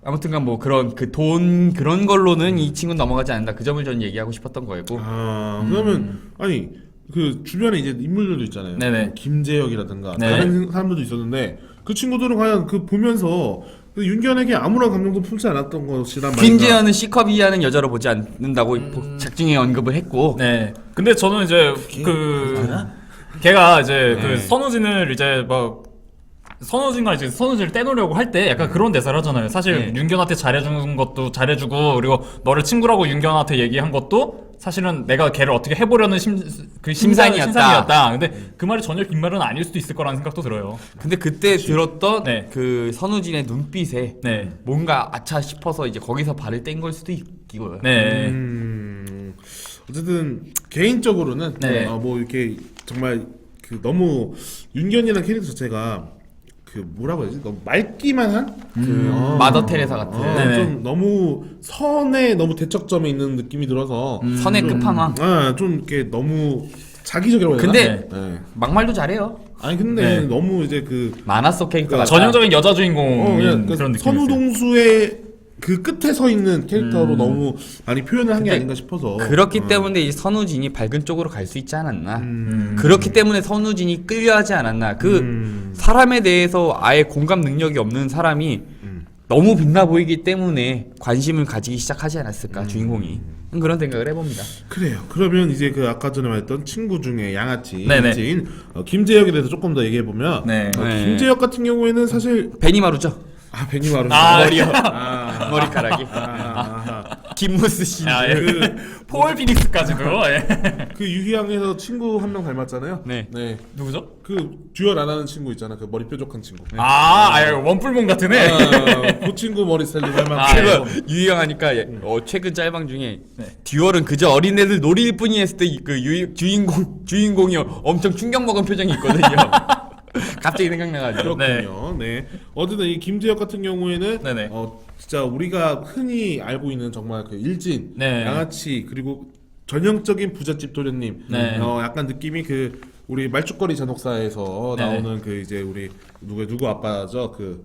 아무튼간 뭐 그런 그 돈 그런 걸로는 이 친구는 넘어가지 않는다. 그 점을 저는 얘기하고 싶었던 거였고. 그러면 아니 그 주변에 이제 인물들도 있잖아요. 네네. 뭐 김재혁이라든가 네. 다른 사람들도 있었는데 그 친구들은 과연 그 보면서 그 윤견에게 아무런 감정도 품지 않았던 것이란 말인가? 김재현은 C컵이라는 여자로 보지 않는다고 작중에 언급을 했고. 네. 근데 저는 이제 걔가 이제 네. 그 선우진을 이제 막 선우진과 이제 선우진을 떼놓으려고 할 때 약간 그런 대사를 하잖아요. 사실 윤견한테 잘해주는 것도 잘해주고 그리고 너를 친구라고 윤견한테 얘기한 것도 사실은 내가 걔를 어떻게 해보려는 심산이었다. 근데 그 말이 전혀 빈말은 아닐 수도 있을 거라는 생각도 들어요. 근데 그때 들었던 네. 그 선우진의 눈빛에 네. 뭔가 아차 싶어서 이제 거기서 발을 뗀 걸 수도 있고요. 네. 어쨌든 개인적으로는 네. 뭐 이렇게 정말 그 너무 윤견이라는 캐릭터 자체가 그 뭐라고 해야지? 너무 맑기만 한 마더 테레사 같은 네네. 좀 너무 선에 너무 대척점에 있는 느낌이 들어서 선의 끝판왕. 좀 이렇게 너무 자기적이라고 해야 되나? 근데 네. 막말도 잘해요. 아니 근데 네. 너무 이제 그 만화 속 캐릭터가 전형적인 여자 주인공인 그냥 그런 느낌이 선우동수의 그 끝에 서 있는 캐릭터로 너무 많이 표현을 한 게 아닌가 싶어서 그렇기 때문에 이 선우진이 밝은 쪽으로 갈 수 있지 않았나. 그렇기 때문에 선우진이 끌려하지 않았나. 그 사람에 대해서 아예 공감 능력이 없는 사람이 너무 빛나 보이기 때문에 관심을 가지기 시작하지 않았을까 주인공이. 그런 생각을 해봅니다. 그래요. 그러면 이제 그 아까 전에 말했던 친구 중에 양아치 네네. 인 김재혁에 대해서 조금 더 얘기해 보면 네. 네. 김재혁 같은 경우에는 사실 베니마루죠. 베니마루 머리요. 아, 머리카락이. 김무스 씨. 아, 예. 폴 피닉스까지도. 예. 그 유희양에서 친구 한 명 닮았잖아요. 네. 누구죠? 그 듀얼 안 하는 친구 있잖아. 그 머리 뾰족한 친구. 원뿔몬 같은 애. 그 친구 머리 스타일로 닮았고. 그리고 유희양하니까 최근 짤방 중에 듀얼은 그저 어린애들 놀이일 뿐이 했을 때 그 주인공이 엄청 충격 먹은 표정이 있거든요. 갑자기 생각나가지고. 그렇군요. 네. 어쨌든 이 김재혁 같은 경우에는 네네. 진짜 우리가 흔히 알고 있는 정말 그 일진, 네. 양아치 그리고 전형적인 부잣집 도련님. 네. 약간 느낌이 그 우리 말죽거리 잔혹사에서 네네. 나오는 그 이제 우리 누구 아빠죠? 그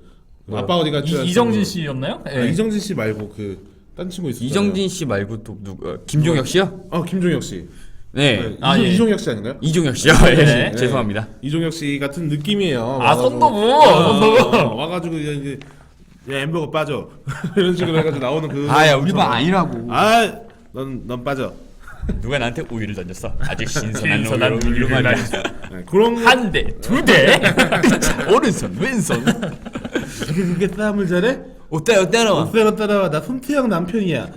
아빠 어디 갔죠? 이정진 씨였나요? 예. 이정진 씨 말고 그 딴 친구 있었잖아요. 이정진 씨 말고 또 누구? 김종혁 씨요? 김종혁 씨. 네. 예. 이종혁 씨 아닌가요? 이종혁 씨요. 네. 네. 죄송합니다. 이종혁 씨 같은 느낌이에요. 선도부. 와가지고 이제 야 햄버거 빠져 이런 식으로 해가지고 나오는 그. 아야 우리 반 아니라고. 넌 빠져. 누가 나한테 우유를 던졌어? 아직 신선한 우유를 말이야. 네, 그런 거. 한 대, 두 대. 오른손 왼손. 그게 싸움을 잘해? 어때요 때려? 어때로 따라와. 나 손태형 남편이야.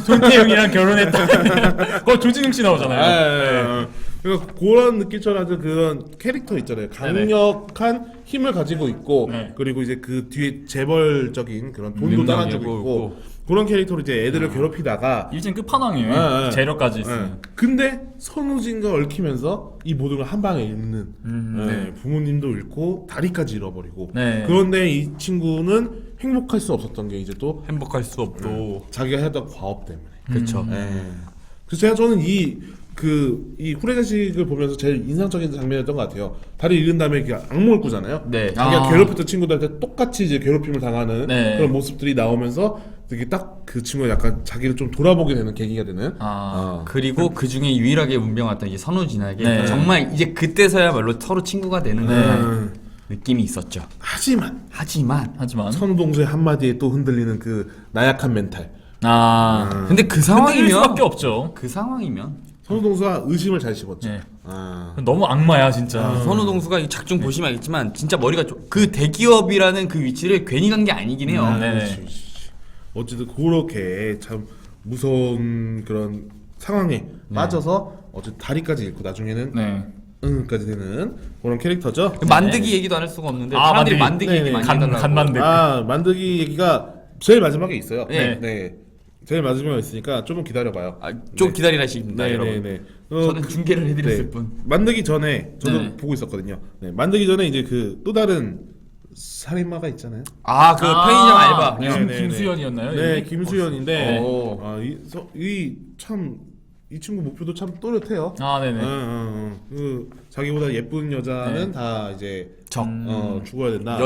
손태웅이랑 결혼했다. 조진웅 씨 나오잖아요. 그러니까 그런 느낌처럼 그런 캐릭터 있잖아요. 강력한 힘을 가지고 있고 네. 그리고 이제 그 뒤에 재벌적인 그런 돈도 능력이 따라주고 있고 그런 캐릭터로 이제 애들을 괴롭히다가 일진 끝판왕이에요. 재력까지 있어요. 근데 선우진과 얽히면서 이 모든 걸 한 방에 잃는 부모님도 잃고 다리까지 잃어버리고 네. 그런데 이 친구는 행복할 수 없었던 게 이제 또 행복할 수 없도. 자기가 했던 과업 때문에 그렇죠. 그래서 저는 이 후레자식을 보면서 제일 인상적인 장면이었던 것 같아요. 다리 잃은 다음에 이렇게 악몽을 꾸잖아요. 네. 자기가 괴롭혔던 친구들한테 똑같이 이제 괴롭힘을 당하는 네. 그런 모습들이 나오면서 되게 딱 그 친구가 약간 자기를 좀 돌아보게 되는 계기가 되는. 그리고 그 중에 유일하게 문병왔던 이제 선우진에게 네. 정말 이제 그때서야말로 서로 친구가 되는 그런 느낌이 있었죠. 하지만 하지만 선우동수의 한마디에 또 흔들리는 그 나약한 멘탈. 근데 그 흔들릴 상황이면 수밖에 없죠. 그 상황이면 선우동수가 의심을 잘 씹었죠. 네. 아. 너무 악마야 진짜. 선우동수가 이 작중 보시면 알겠지만 진짜 머리가 그 대기업이라는 그 위치를 괜히 간 게 아니긴 해요. 네. 어쨌든 그렇게 참 무서운 그런 상황에 빠져서 어쨌든 다리까지 잃고 나중에는 네. 까지 되는 그런 캐릭터죠. 그 만드기 얘기도 안 할 수가 없는데 아, 사람들이 만드기. 만드기 얘기 네네. 많이 하더라고. 간만드. 만드기 얘기가 제일 마지막에 있어요. 네. 제일 마지막에 있으니까 조금 기다려봐요. 좀 기다리라십니다, 여러분. 네네네. 저는 중계를 해드렸을 뿐. 만들기 전에 저도 네. 보고 있었거든요. 네, 만들기 전에 이제 그 또 다른 살인마가 있잖아요. 아, 그 편의점 알바. 네, 네, 네. 김수현이었나요? 네, 이름이? 김수현인데 오. 이 친구 목표도 참 또렷해요. 아, 네네. 그 자기보다 예쁜 여자는 네. 다 이제 적. 죽어야 된다.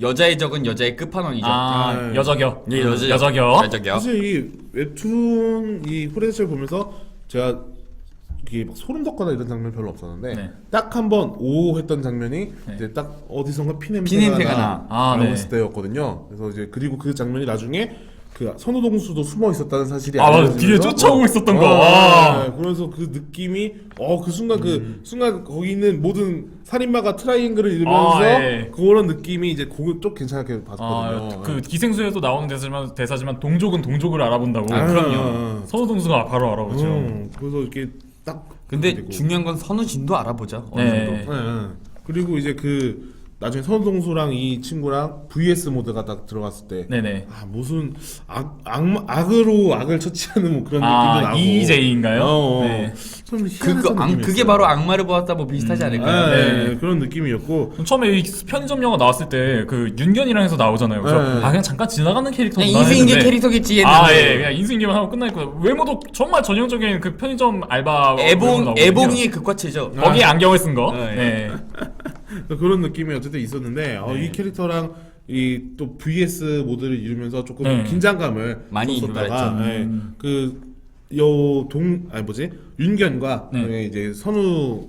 여자의 적은 여자의 끝판왕이죠. 아, 네. 여저격. 예, 여자적. 여저격. 여자격. 사실 이 웹툰 이 후레쉬를 보면서 제가 이게 막 소름 돋거나 이런 장면 별로 없었는데 네. 딱 한 번 오 했던 장면이 네. 이제 딱 어디선가 피냄새가 피냄새가 나. 아, 라고 네. 했을 때였거든요. 그래서 이제 그리고 그 장면이 나중에 그 선우동수도 숨어 있었다는 사실이 아, 맞아. 알려지면서 뒤에 쫓아오고 있었던 거. 와. 네, 그래서 그 느낌이 그 순간 그 순간 거기 있는 모든 살인마가 트라이앵글을 이루면서 아, 예. 그런 느낌이 이제 그거 좀 괜찮게 봤거든요. 아, 그 기생수에도 나오는 대사지만 동족은 동족을 알아본다고. 아, 그럼요. 선우동수가 바로 알아보죠. 그래서 이렇게 딱 근데 되고. 중요한 건 선우진도 알아보자. 어느 네. 정도. 네. 그리고 이제 그 나중에 선우동수랑 이 친구랑 VS 모드가 딱 들어갔을 때 네네. 무슨 악으로 악을 처치하는 뭐 그런 느낌도 나고 EJ인가요? 네. 좀 희한한 느낌이 그게 있어요. 바로 악마를 보았다 뭐 비슷하지 않을까요? 네, 그런 느낌이었고 처음에 이 편의점 영화 나왔을 때 그 윤견이랑 해서 나오잖아요. 그래서 네. 그냥 잠깐 지나가는 캐릭터. 그냥 인생계 캐릭터겠지 했는데. 아, 예, 그냥 인생계만 하고 끝나있고 외모도 정말 전형적인 그 편의점 알바. 애봉이의 극화체죠. 거기에 안경을 쓴 거. 네. 네. 그런 느낌이 어쨌든 있었는데 네. 이 캐릭터랑 이 또 VS 모드를 이루면서 조금 네. 긴장감을 많이 줬었다가 유발했죠. 윤견과 네. 그다음에 이제 선우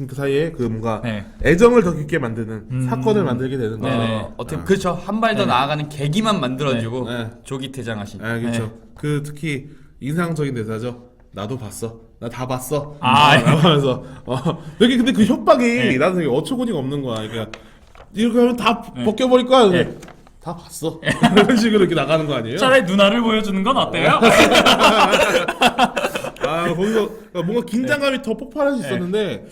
그 사이에 그 뭔가 네. 애정을 더 깊게 만드는 사건을 만들게 되는 거죠. 네네. 어떻게 그렇죠. 한 발 더 나아가는 계기만 만들어주고 네. 조기퇴장하신. 그렇죠. 네. 그 특히 인상적인 대사죠. 나도 봤어. 나 다 봤어. 아, 라고 하면서 여기 근데 그 협박이 네. 나는 되게 어처구니가 없는 거야. 그러니까 이렇게 하면 다 벗겨버릴 거야. 네. 다 봤어. 이런 식으로 이렇게 나가는 거 아니에요? 차라리 누나를 보여주는 건 어때요? 거기서 뭔가 긴장감이 더 폭발할 수 있었는데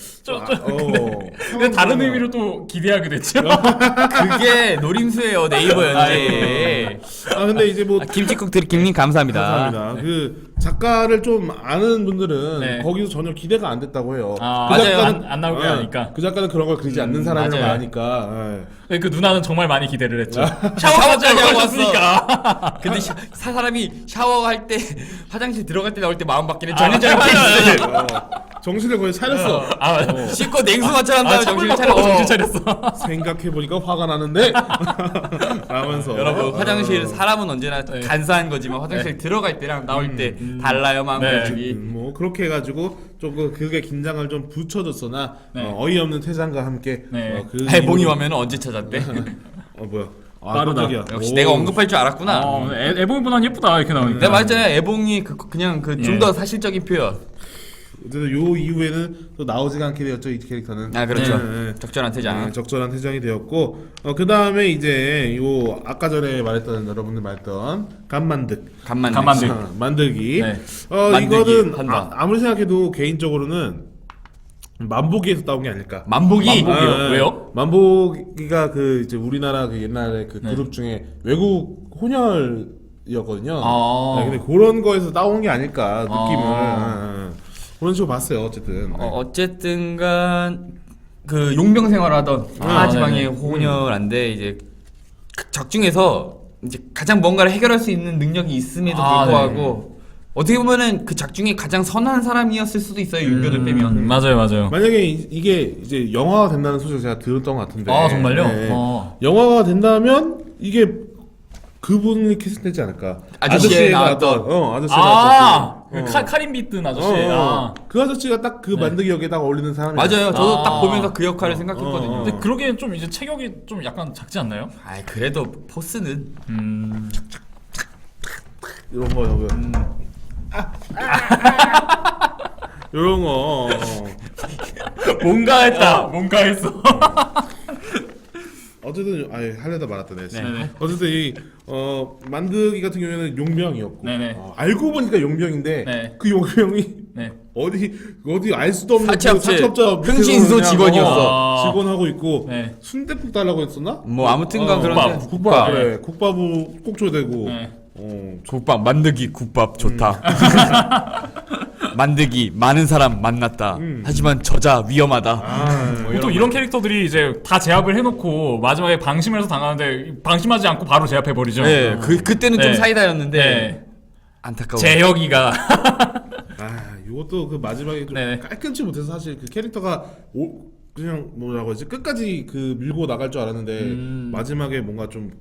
근데 다른 의미로 또 기대하게 됐죠. 그게 노림수예요 네이버 연재. 근데 이제 뭐 김치국 드리킹님 감사합니다. 감사합니다. 그 작가를 좀 아는 분들은 네. 거기서 전혀 기대가 안 됐다고 해요. 아, 그 맞아요. 작가는- 안 나올 거야 하니까. 그 작가는 그런 걸 그리지 않는 사람이라고 맞아요. 아니까. 그 누나는 정말 많이 기대를 했죠. 샤워까지 하고 왔으니까. 근데 사람이 샤워할 때 화장실 들어갈 때 나올 때 마음 바뀌는 전형적인 케이스. 정신을 거의 차렸어. 씻고 냉수 마찰한 다음에 정신을 차려. 차려. 정신 차렸어. 생각해보니까 화가 나는데 라면서 여러분 화장실 사람은 언제나 간사한 거지만 화장실 들어갈 때랑 나올 때 달라요 마음가짐이. 뭐 그렇게 해가지고 조금 그게 긴장을 좀 붙여줬으나 네. 어이없는 퇴장과 함께 네. 해봉이 와면 언제 찾았대? 뭐야 빠르다. 깜짝이야. 역시 오. 내가 언급할 줄 알았구나. 애봉보단 예쁘다 이렇게 나오니까. 내가 말했잖아요 애봉이 그냥 좀 더 사실적인 표현. 어쨌든 요 이후에는 또 나오지가 않게 되었죠 이 캐릭터는. 아 그렇죠. 네. 적절한 퇴장. 적절한 퇴장이 되었고 그 다음에 이제 요 아까 전에 말했던 여러분들 말했던 간만득 간만득. 만들기. 네. 만들기 이거는 한다. 아무리 생각해도 개인적으로는 만보기에서 따온 게 아닐까. 만보기. 만보기요? 왜요? 만보기가 그 이제 우리나라 그 옛날에 그 네. 그룹 중에 외국 혼혈이었거든요. 아. 근데 그런 거에서 따온 게 아닐까 느낌을 아. 그런 식으로 봤어요 어쨌든. 어쨌든간 그 용병 생활하던 하지방의 네네. 혼혈한데 이제 작중에서 이제 가장 뭔가를 해결할 수 있는 능력이 있음에도 아, 불구하고 어떻게 보면은 그 작중에 가장 선한 사람이었을 수도 있어요 윤교를 빼면. 맞아요. 만약에 이게 이제 영화가 된다는 소식 제가 들었던 것 같은데. 아 정말요? 네. 어. 영화가 된다면 이게 그분이 캐스팅되지 않을까? 아저씨에 나왔던. 아저씨에 나왔던. 그 카린 비튼 아저씨. 아. 그 아저씨가 딱 그 만들기 역에 딱 어울리는 사람이. 맞아요. 저도 아. 딱 보면서 그 역할을 생각했거든요. 근데 그러기엔 좀 이제 체격이 좀 약간 작지 않나요? 아 그래도 포스는 이런 거 여기. 이런 거. 뭔가 했다. 뭔가 했어. 어쨌든 하려다 말았다네. 네네. 어쨌든 이 만드기 같은 경우에는 용병이었고. 네네. 알고 보니까 용병인데 네. 그 용병이 네. 어디 알 수도 없는 사채업체 그 사채업자 밑에서 흥신소 그냥, 직원이었어. 직원하고 있고 네. 순댓국 달라고 했었나? 뭐 아무튼간 그런데 국밥. 그래. 국밥을 꼭 줘야 되고. 네. 국밥 만들기 국밥 좋다. 만드기 많은 사람 만났다. 하지만 저자 위험하다. 보통 이런 캐릭터들이 이제 다 제압을 해놓고 마지막에 방심해서 당하는데 방심하지 않고 바로 제압해버리죠. 네, 그때는 좀 네. 사이다였는데 네. 안타까워. 재혁이가 이것도 그 마지막에 좀 네네. 깔끔치 못해서 사실 그 캐릭터가 그냥 뭐라고 하지 끝까지 그 밀고 나갈 줄 알았는데 마지막에 뭔가 좀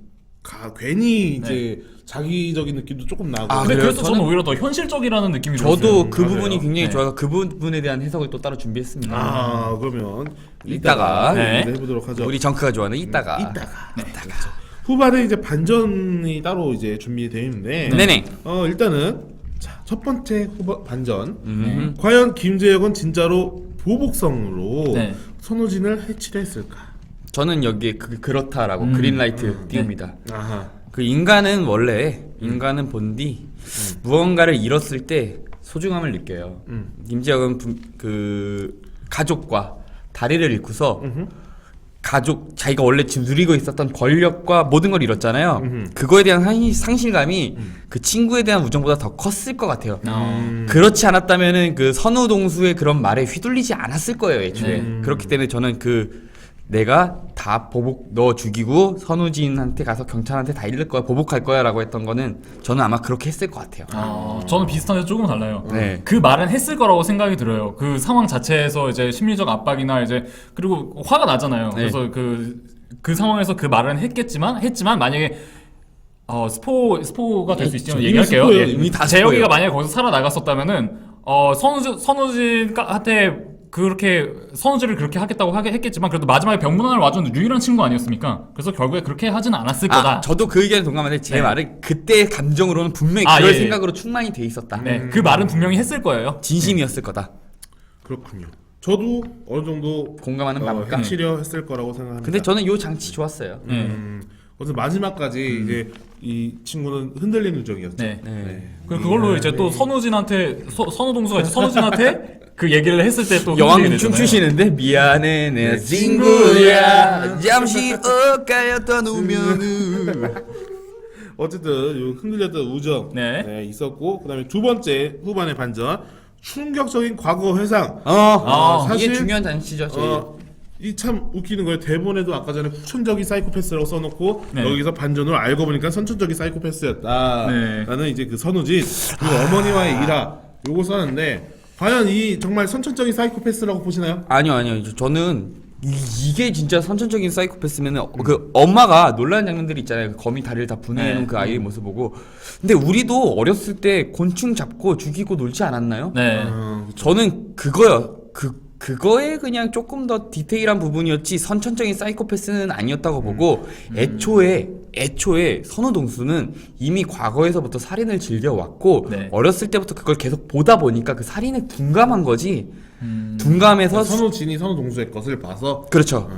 괜히 이제 자기적인 느낌도 조금 나고. 아, 근데 그래요? 그래서 저는 오히려 더 현실적이라는 느낌이 저도 들었어요. 그 맞아요. 부분이 굉장히 네. 좋아서 그 부분에 대한 해석을 또 따로 준비했습니다. 그러면 이따가 네. 해보도록 하죠. 우리 정크가 좋아하는 이따가. 후반에 이제 반전이 따로 이제 준비되어 있는데 네네. 일단은 자, 첫 번째 반전. 과연 김재혁은 진짜로 보복성으로 네. 선우진을 해치려 했을까? 저는 여기에 그렇다라고 그린라이트 띄웁니다. 아하. 그 인간은 원래 인간은 본디 무언가를 잃었을 때 소중함을 느껴요. 김지혁은 그 가족과 다리를 잃고서 자기가 원래 지금 누리고 있었던 권력과 모든 걸 잃었잖아요. 그거에 대한 상실감이 그 친구에 대한 우정보다 더 컸을 것 같아요. 그렇지 않았다면은 그 선우동수의 그런 말에 휘둘리지 않았을 거예요, 애초에. 그렇기 때문에 저는 내가 다 너 죽이고 선우진한테 가서 경찰한테 다 잃을 거야, 보복할 거야 라고 했던 거는 저는 아마 그렇게 했을 것 같아요. 저는 비슷한데 조금 달라요. 네. 그 말은 했을 거라고 생각이 들어요. 그 상황 자체에서 이제 심리적 압박이나 이제 그리고 화가 나잖아요. 네. 그래서 그 상황에서 그 말은 했지만 만약에 스포가 될 수 있지만 이미 얘기할게요. 스포예요. 예. 이미 다 재혁이가 스포예요. 만약에 거기서 살아나갔었다면은 선우진한테 그렇게 선우진을 그렇게 하겠다고 했겠지만 그래도 마지막에 병문안을 와준 유일한 친구 아니었습니까? 그래서 결국에 그렇게 하지는 않았을 거다. 저도 그 의견에 동감하는데 제 네. 말은 그때의 감정으로는 분명히 아, 그럴 예, 예. 생각으로 충만이 돼 있었다. 네, 그 말은 분명히 했을 거예요. 진심이었을 거다. 그렇군요. 저도 어느 정도 공감하는 바입니까? 해치려 했을 거라고 생각합니다. 근데 저는 요 장치 좋았어요. 그래서 마지막까지 이제 이 친구는 흔들리는 유정이었죠. 네. 네. 그걸로 이제 또 선우진한테 선우동수가 이제 선우진한테 그 얘기를 했을 때 또 여왕님 춤추시는데 미안해 내 친구야 잠시 엇갈렸던 운명을. 어쨌든 요 흔들렸던 우정 네. 있었고 그다음에 두 번째 후반의 반전 충격적인 과거 회상. 이게 사실 중요한 장치죠. 제일. 이 참 웃기는 거예요. 대본에도 아까 전에 후천적인 사이코패스라고 써놓고 네. 여기서 반전으로 알고 보니까 선천적인 사이코패스였다. 네. 라는 이제 그 선우진 그리고 어머니와의 일화 요거 썼는데 과연 이 정말 선천적인 사이코패스라고 보시나요? 아니요. 저는 이게 진짜 선천적인 사이코패스면은 그 엄마가 놀라는 장면들이 있잖아요. 그 거미 다리를 다 분해해놓은 네. 그 아이의 모습 보고. 근데 우리도 어렸을 때 곤충 잡고 죽이고 놀지 않았나요? 네. 저는 그거요. 그거에 그냥 조금 더 디테일한 부분이었지 선천적인 사이코패스는 아니었다고 보고 애초에 선우동수는 이미 과거에서부터 살인을 즐겨왔고 네. 어렸을 때부터 그걸 계속 보다 보니까 그 살인에 둔감한 거지. 둔감해서 선우진이 선우동수의 것을 봐서 그렇죠.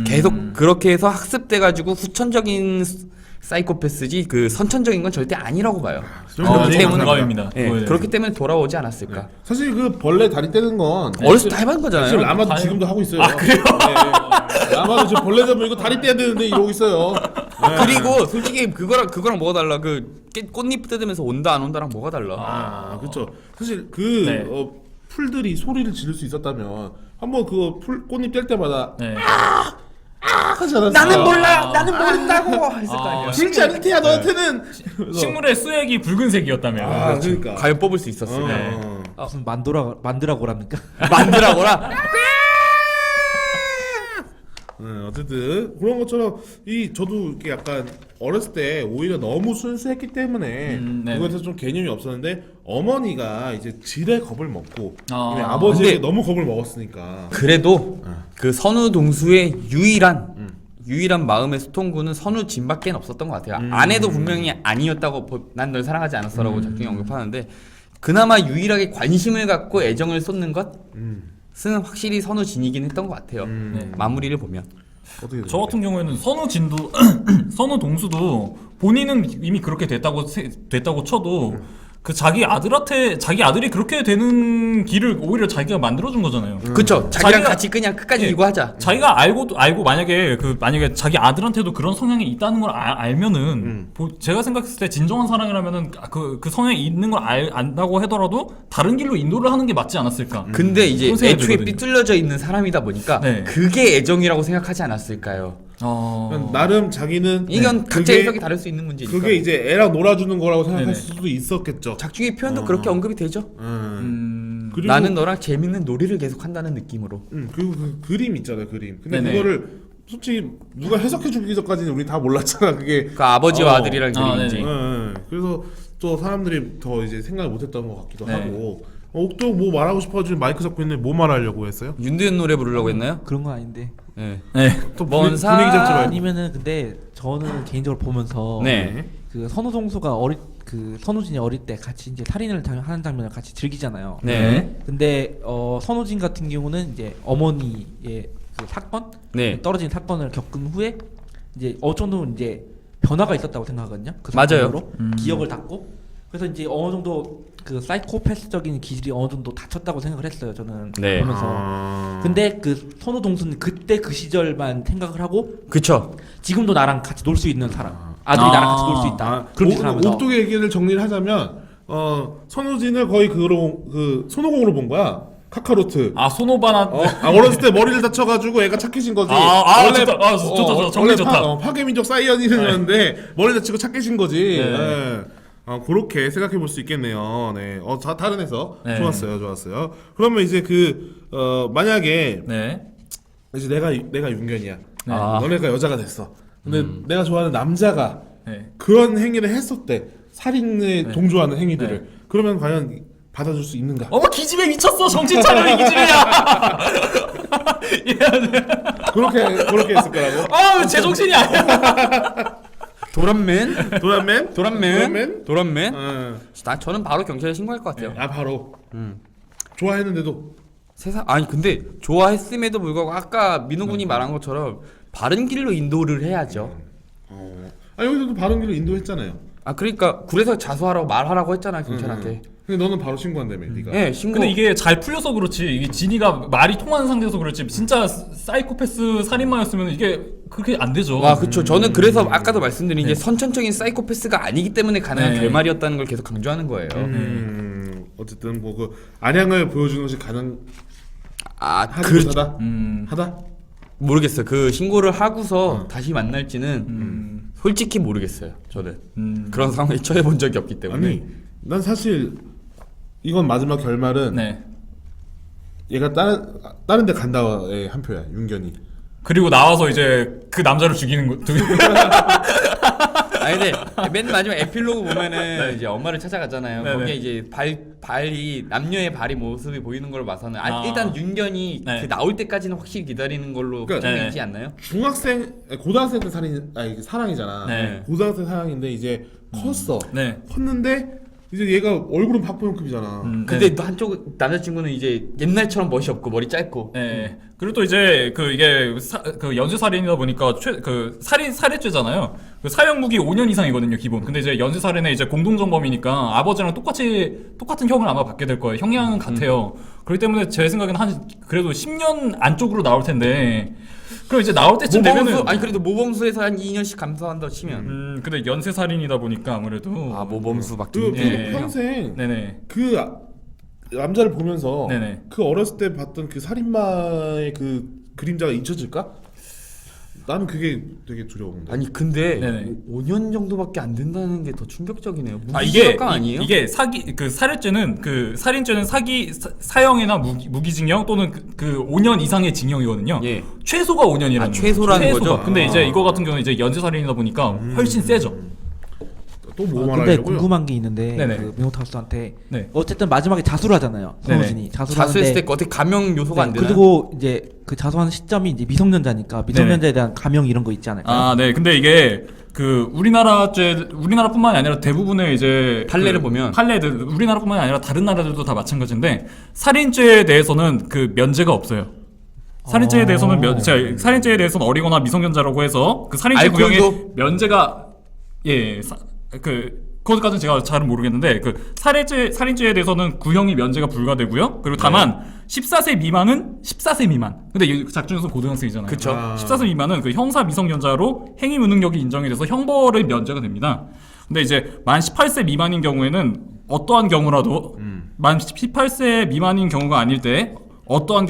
계속 그렇게 해서 학습돼가지고 후천적인 사이코패스지 그 선천적인 건 절대 아니라고 봐요. 그렇기 때문에 공감입니다. 예, 그렇기 때문에 돌아오지 않았을까. 사실 그 벌레 다리 떼는 건 어렸을 때 해본 거잖아요. 사실 라마도 지금도 하고 있어요. 아, 그래요? 네. 라마도 지금 벌레 잡으면 이거 다리 떼야 되는데 이러고 있어요. 그리고 솔직히 그거랑 뭐가 달라? 그 꽃잎 뜯으면서 온다 안 온다랑 뭐가 달라? 그렇죠. 사실 그 네. 풀들이 소리를 지를 수 있었다면 한번 그거 꽃잎 뗄 때마다 네. 하지 않았어요? 나는 몰라, 나는 모른다고 했을 거 아니야. 그렇지 않을 테야 너한테는. 식물의 수액이 붉은색이었다며. 그러니까. 과연 뽑을 수 있었어요. 무슨 만드라고랍니까? 만들라고라. 어쨌든 그런 것처럼 저도 이렇게 약간 어렸을 때 오히려 너무 순수했기 때문에 네. 그거에 대해서 좀 개념이 없었는데 어머니가 이제 질의 겁을 먹고 아. 아버지에게 근데- 너무 겁을 먹었으니까. 그래도 그 선우동수의 유일한 마음의 소통구는 선우진밖에 없었던 것 같아요. 아내도 분명히 아니었다고 난 널 사랑하지 않았어라고 작중에 언급하는데 그나마 유일하게 관심을 갖고 애정을 쏟는 것은 확실히 선우진이긴 했던 것 같아요. 마무리를 보면. 어떻게 저 같은 경우에는 선우진도 선우동수도 본인은 이미 그렇게 됐다고 쳐도 그 자기 아들이 그렇게 되는 길을 오히려 자기가 만들어준 거잖아요. 그쵸. 자기랑 자기가- 같이 그냥 끝까지 예. 이거 하자. 자기가 알고 만약에 자기 아들한테도 그런 성향이 있다는 걸 알면은 제가 생각했을 때 진정한 사랑이라면은 그 성향이 있는 걸 안다고 하더라도 다른 길로 인도를 하는 게 맞지 않았을까? 근데 이제 그런 생각이 애초에 들거든요. 삐뚤려져 있는 사람이다 보니까 네. 그게 애정이라고 생각하지 않았을까요? 나름 자기는 이건 각자 그게- 해석이 다를 수 있는 문제니까. 그게 이제 애랑 놀아주는 거라고 생각할 네네. 수도 있었겠죠. 작중의 표현도 그렇게 언급이 되죠. 그리고 나는 너랑 재밌는 놀이를 계속 한다는 느낌으로. 그리고 그 그림 있잖아요, 그림. 근데 네네. 그거를 솔직히 누가 해석해 주기 전까지는 우리 다 몰랐잖아. 그게 그 아버지와 어. 아들이라는 그림인지. 네네. 그래서 또 사람들이 더 이제 생각을 못했던 것 같기도 네. 하고. 옥도 뭐 말하고 싶어지면 마이크 잡고 있는데 뭐 말하려고 했어요? 윤두현 노래 부르려고 했나요? 그런 건 아닌데. 네. 네. 또 먼 분위기 잡지 말고. 아니면은 근데 저는 개인적으로 보면서 네. 그 선우동수가 선우진이 어릴 때 같이 이제 살인을 하는 장면을 같이 즐기잖아요. 네. 근데 선우진 같은 경우는 이제 어머니의 그 사건, 네. 떨어진 사건을 겪은 후에 이제 어느 정도 이제 변화가 있었다고 생각하거든요. 그 맞아요. 사건으로 기억을 닫고 그래서 이제 어느 정도 그 사이코패스적인 기질이 어느 정도 닫혔다고 생각을 했어요. 저는 네. 보면서. 근데 그 선우동수는 그때 그 시절만 생각을 하고 그쵸. 지금도 나랑 같이 놀 수 있는 사람, 아들이 나랑 같이 놀 수 있다. 그렇게 생각하면서 옥독의 얘기를 정리를 하자면 선우진을 거의 손오공으로 본 거야. 카카로트. 소노바나. 어렸을 때 머리를 다쳐가지고 애가 착해진 거지. 좋다. 좋다. 정리 원래 좋다. 파괴민족 사이언이었는데 머리 다치고 착해진 거지. 네. 네. 그렇게 생각해 볼 수 있겠네요. 네. 다른 해석. 네. 좋았어요. 그러면 이제 만약에 네. 이제 내가 윤견이야. 네. 너네가 여자가 됐어. 근데 내가 좋아하는 남자가 네. 그런 행위를 했었대. 살인에 동조하는 행위들을. 네. 그러면 과연 받아줄 수 있는가? 어머 기집애 미쳤어. 정신 차려 이 기집애야. 그렇게 했을 거라고. 제정신이 아니야. 도란맨? 도란맨? 도란맨? 어. 저는 바로 경찰에 신고할 것 같아요. 바로. 좋아했는데도. 아니 근데 좋아했음에도 불구하고 아까 민호 군이 말한 것처럼 바른 길로 인도를 해야죠. 여기서도 바른 길로 인도했잖아요. 그러니까 굴에서 자수하라고 말하라고 했잖아 경찰한테. 근데 너는 바로 신고한다며, 네가. 네, 신고. 근데 이게 잘 풀려서 그렇지. 이게 진이가 말이 통하는 상태에서 그렇지. 진짜 사이코패스 살인마였으면 이게 그렇게 안 되죠. 그쵸. 저는 그래서 아까도 말씀드린 게 선천적인 사이코패스가 아니기 때문에 가능한 네. 결말이었다는 걸 계속 강조하는 거예요. 어쨌든 그 안양을 보여주는 것이 가능. 하다. 모르겠어요. 그 신고를 하고서 다시 만날지는 솔직히 모르겠어요. 저는 그런 상황에 처해본 적이 없기 때문에. 아니, 난 사실 이건 마지막 결말은 네. 얘가 다른 데 간다의 한 표야, 윤견이. 그리고 나와서 이제 그 남자를 죽이는 거. 근데 맨 마지막 에필로그 보면은 이제 엄마를 찾아가잖아요. 네네. 거기에 이제 발이 남녀의 발이 모습이 보이는 걸 봐서는 일단 윤견이 네. 그 나올 때까지는 확실히 기다리는 걸로 그러니까 확정되지 않나요? 고등학생 때 이게 사랑이잖아. 네. 고등학생 사랑인데 이제 컸어. 네. 컸는데 이제 얘가 얼굴은 박보영급이잖아. 근데 네. 또 한쪽 남자친구는 이제 옛날처럼 멋이 없고 머리 짧고. 네. 그리고 또 이제 이게 연쇄 살인이다 보니까 살해죄잖아요. 그 사형 무기 5년 이상이거든요, 기본. 근데 이제 연쇄 살인은 이제 공동정범이니까 아버지랑 똑같은 형을 아마 받게 될 거예요. 형량은 같아요. 그렇기 때문에 제 생각에는 그래도 10년 안쪽으로 나올 텐데. 그럼 이제 나올 때쯤 되면은 그래도 모범수에서 한 2년씩 감소한다 치면. 근데 연쇄 살인이다 보니까 아무래도 모범수밖에. 평생 네네. 그 남자를 보면서 네네. 그 어렸을 때 봤던 그 살인마의 그 그림자가 잊혀질까? 나는 그게 되게 두려운데. 아니 근데 네네. 5년 정도밖에 안 된다는 게 더 충격적이네요. 이게 무기징역 아니에요? 이게 살해죄는 살인죄는 사형이나 무기징역 또는 그 5년 이상의 징역이거든요. 예. 최소가 5년이라는 최소라는 거죠? 근데 이제 이거 같은 경우는 이제 연쇄 살인이다 보니까 훨씬 세죠. 또 뭐 근데 말하려고요? 궁금한 게 있는데 네네. 그 민호타우스한테 네. 어쨌든 마지막에 자수를 하잖아요. 선우진이 자수를 자수했을 하는데 때 어떻게 감형 요소가 안 되나요? 그리고 이제 그 자수하는 시점이 이제 미성년자니까 미성년자에 대한 감형 이런 거 있지 않을까요? 네. 근데 이게 우리나라뿐만이 아니라 대부분의 이제 판례를 보면 판례들 우리나라뿐만이 아니라 다른 나라들도 다 마찬가지인데 살인죄에 대해서는 그 면제가 없어요. 살인죄에 대해서는 살인죄에 대해서는 어리거나 미성년자라고 해서 그 살인죄 알코올도? 구형에 면제가 그것까지는 제가 잘은 모르겠는데 그 살인죄에 대해서는 구형이 면제가 불가되고요. 그리고 다만 14세 미만은 14세 미만. 근데 이 작중에서 고등학생이잖아요. 그쵸. 14세 미만은 그 형사 미성년자로 행위 무능력이 인정이 돼서 형벌의 면제가 됩니다. 근데 이제 만 18세 미만인 경우에는 어떠한 경우라도 만 18세 미만인 경우가 아닐 때 어떠한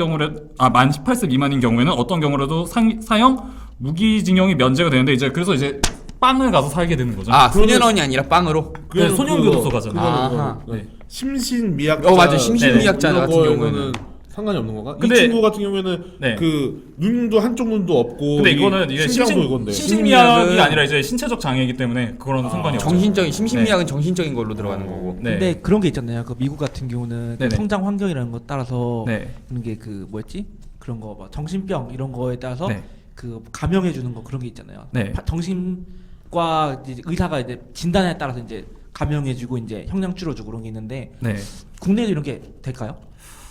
만 18세 미만인 경우에는 어떤 경우라도 사형 무기징역이 면제가 되는데 이제 그래서 이제 빵을 가서 살게 되는 거죠. 아 소년원이 아니라 빵으로. 네, 소년교도소 가잖아요. 아하. 네. 심신미약. 맞아. 심신미약자 이런 같은 거에는 경우에는 상관이 없는 건가? 근데- 이 친구 같은 경우에는 네. 그 눈도 한쪽 눈도 없고. 근데 이거는 이게 신장도 이건데. 심신미약이 아니라 이제 신체적 장애이기 때문에 그거는 상관이 없죠. 정신적인 심신미약은 정신적인 걸로 들어가는 거고. 네. 근데 그런 게 있잖아요. 그 미국 같은 경우는 그 네네. 성장 환경이라는 거 따라서 네. 그런 게 그 뭐였지? 그런 거 막 정신병 이런 거에 따라서 네. 그 감형해 주는 거 그런 게 있잖아요. 네. 정신과 이제 의사가 이제 진단에 따라서 이제 감형해 주고 이제 형량 줄여 주고 그런 게 있는데 네. 국내에도 이런 게 될까요?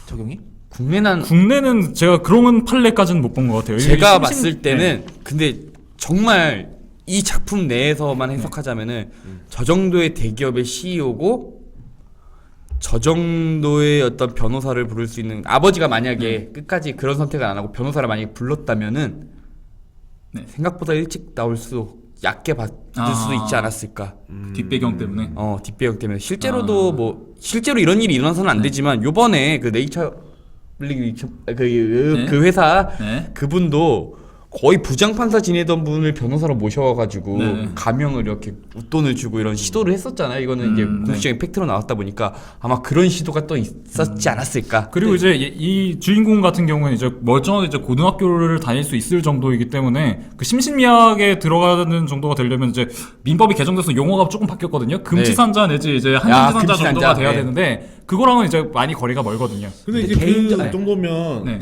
적용이? 국내는 제가 그런 판례까지는 못 본 것 같아요. 제가 심신- 봤을 때는 네. 근데 정말 이 작품 내에서만 해석하자면은 저 정도의 대기업의 CEO고 저 정도의 어떤 변호사를 부를 수 있는 아버지가 만약에 끝까지 그런 선택을 안 하고 변호사를 만약에 불렀다면은 네. 생각보다 일찍 나올 수 얕게 받을 수도 있지 않았을까. 뒷배경 때문에. 뒷배경 때문에 실제로도 실제로 이런 일이 일어나서는 안 되지만 요번에 그 그 회사 네. 그분도 거의 부장판사 지내던 분을 변호사로 모셔가지고 네. 감형을 이렇게 웃돈을 주고 이런 시도를 했었잖아요. 이거는 이제 공식적인 팩트로 나왔다 보니까 아마 그런 시도가 또 있었지 않았을까. 그리고 이제 이 주인공 같은 경우는 이제 멀쩡하게 이제 고등학교를 다닐 수 있을 정도이기 때문에 그 심신미약에 들어가는 정도가 되려면 이제 민법이 개정돼서 용어가 조금 바뀌었거든요. 금치산자 내지 이제 한정치산자 금치산자. 정도가 돼야 네. 되는데 그거랑은 이제 많이 거리가 멀거든요. 근데 이제 개인적- 그 네. 정도면 네.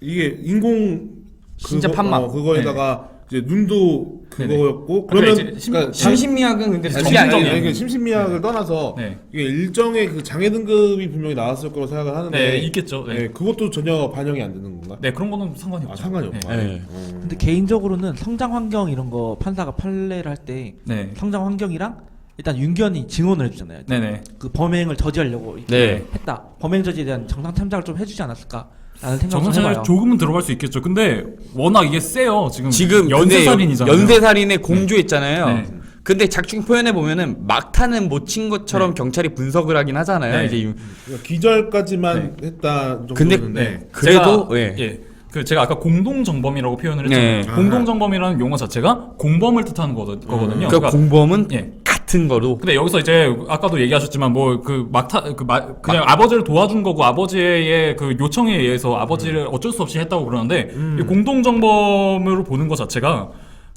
이게 인공 신체 판막. 그거에다가 이제 눈도 네네. 그거였고 아, 그래, 그러면 이제 그러니까 심신미약은 근데 정신적인- 그게 아니에요. 아니, 심신미약을 떠나서 네. 이게 일정의 그 장애 등급이 분명히 나왔을 거라고 생각을 하는데 네, 있겠죠. 네. 그것도 전혀 반영이 안 되는 건가? 네, 그런 거는 상관이 없죠. 상관이 없다. 네. 근데 개인적으로는 성장 환경 이런 거 판사가 판례를 할 때 네. 성장 환경이랑 일단 윤견이 증언을 해주잖아요. 네네. 그 범행을 저지하려고 이렇게 네. 했다. 범행 저지에 대한 정상 참작을 좀 해주지 않았을까라는 생각을 정상차를 해봐요. 조금은 들어갈 수 있겠죠. 근데 워낙 이게 세요. 지금 근데 연쇄살인이잖아요. 연쇄살인의 공조했잖아요. 네. 근데 작중 표현해 보면은 막타는 못 친 것처럼 경찰이 분석을 하긴 하잖아요. 네. 이제 그러니까 기절까지만 했다 근데 정도였는데 그래도 제가 아까 공동정범이라고 표현을 했잖아요. 네. 공동정범이라는 용어 자체가 공범을 뜻하는 거거든요. 그러니까 공범은 예. 같은 거로. 근데 여기서 이제 아까도 얘기하셨지만 뭐 그냥 아버지를 도와준 거고 아버지의 그 요청에 의해서 아버지를 어쩔 수 없이 했다고 그러는데 이 공동정범으로 보는 것 자체가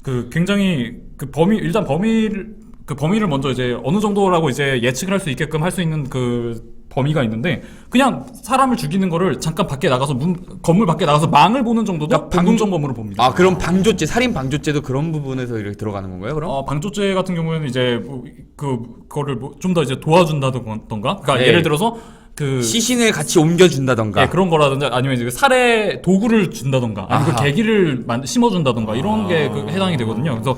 그 굉장히 그 범위를 먼저 이제 어느 정도라고 이제 예측을 할 수 있게끔 할 수 있는 그 범위가 있는데 그냥 사람을 죽이는 거를 잠깐 밖에 나가서 건물 밖에 나가서 망을 보는 정도도 공동정범으로 봅니다. 아 그럼 방조죄, 살인 방조죄도 그런 부분에서 이렇게 들어가는 건가요? 그럼? 방조죄 같은 경우에는 이제 그거를 좀 더 이제 도와준다던가, 그러니까 네. 예를 들어서 그 시신을 같이 옮겨준다던가. 예, 그런 거라든지 아니면 이제 그 살해 도구를 준다던가 아니면 그 아하. 계기를 심어준다던가 이런 게 그 해당이 되거든요. 그래서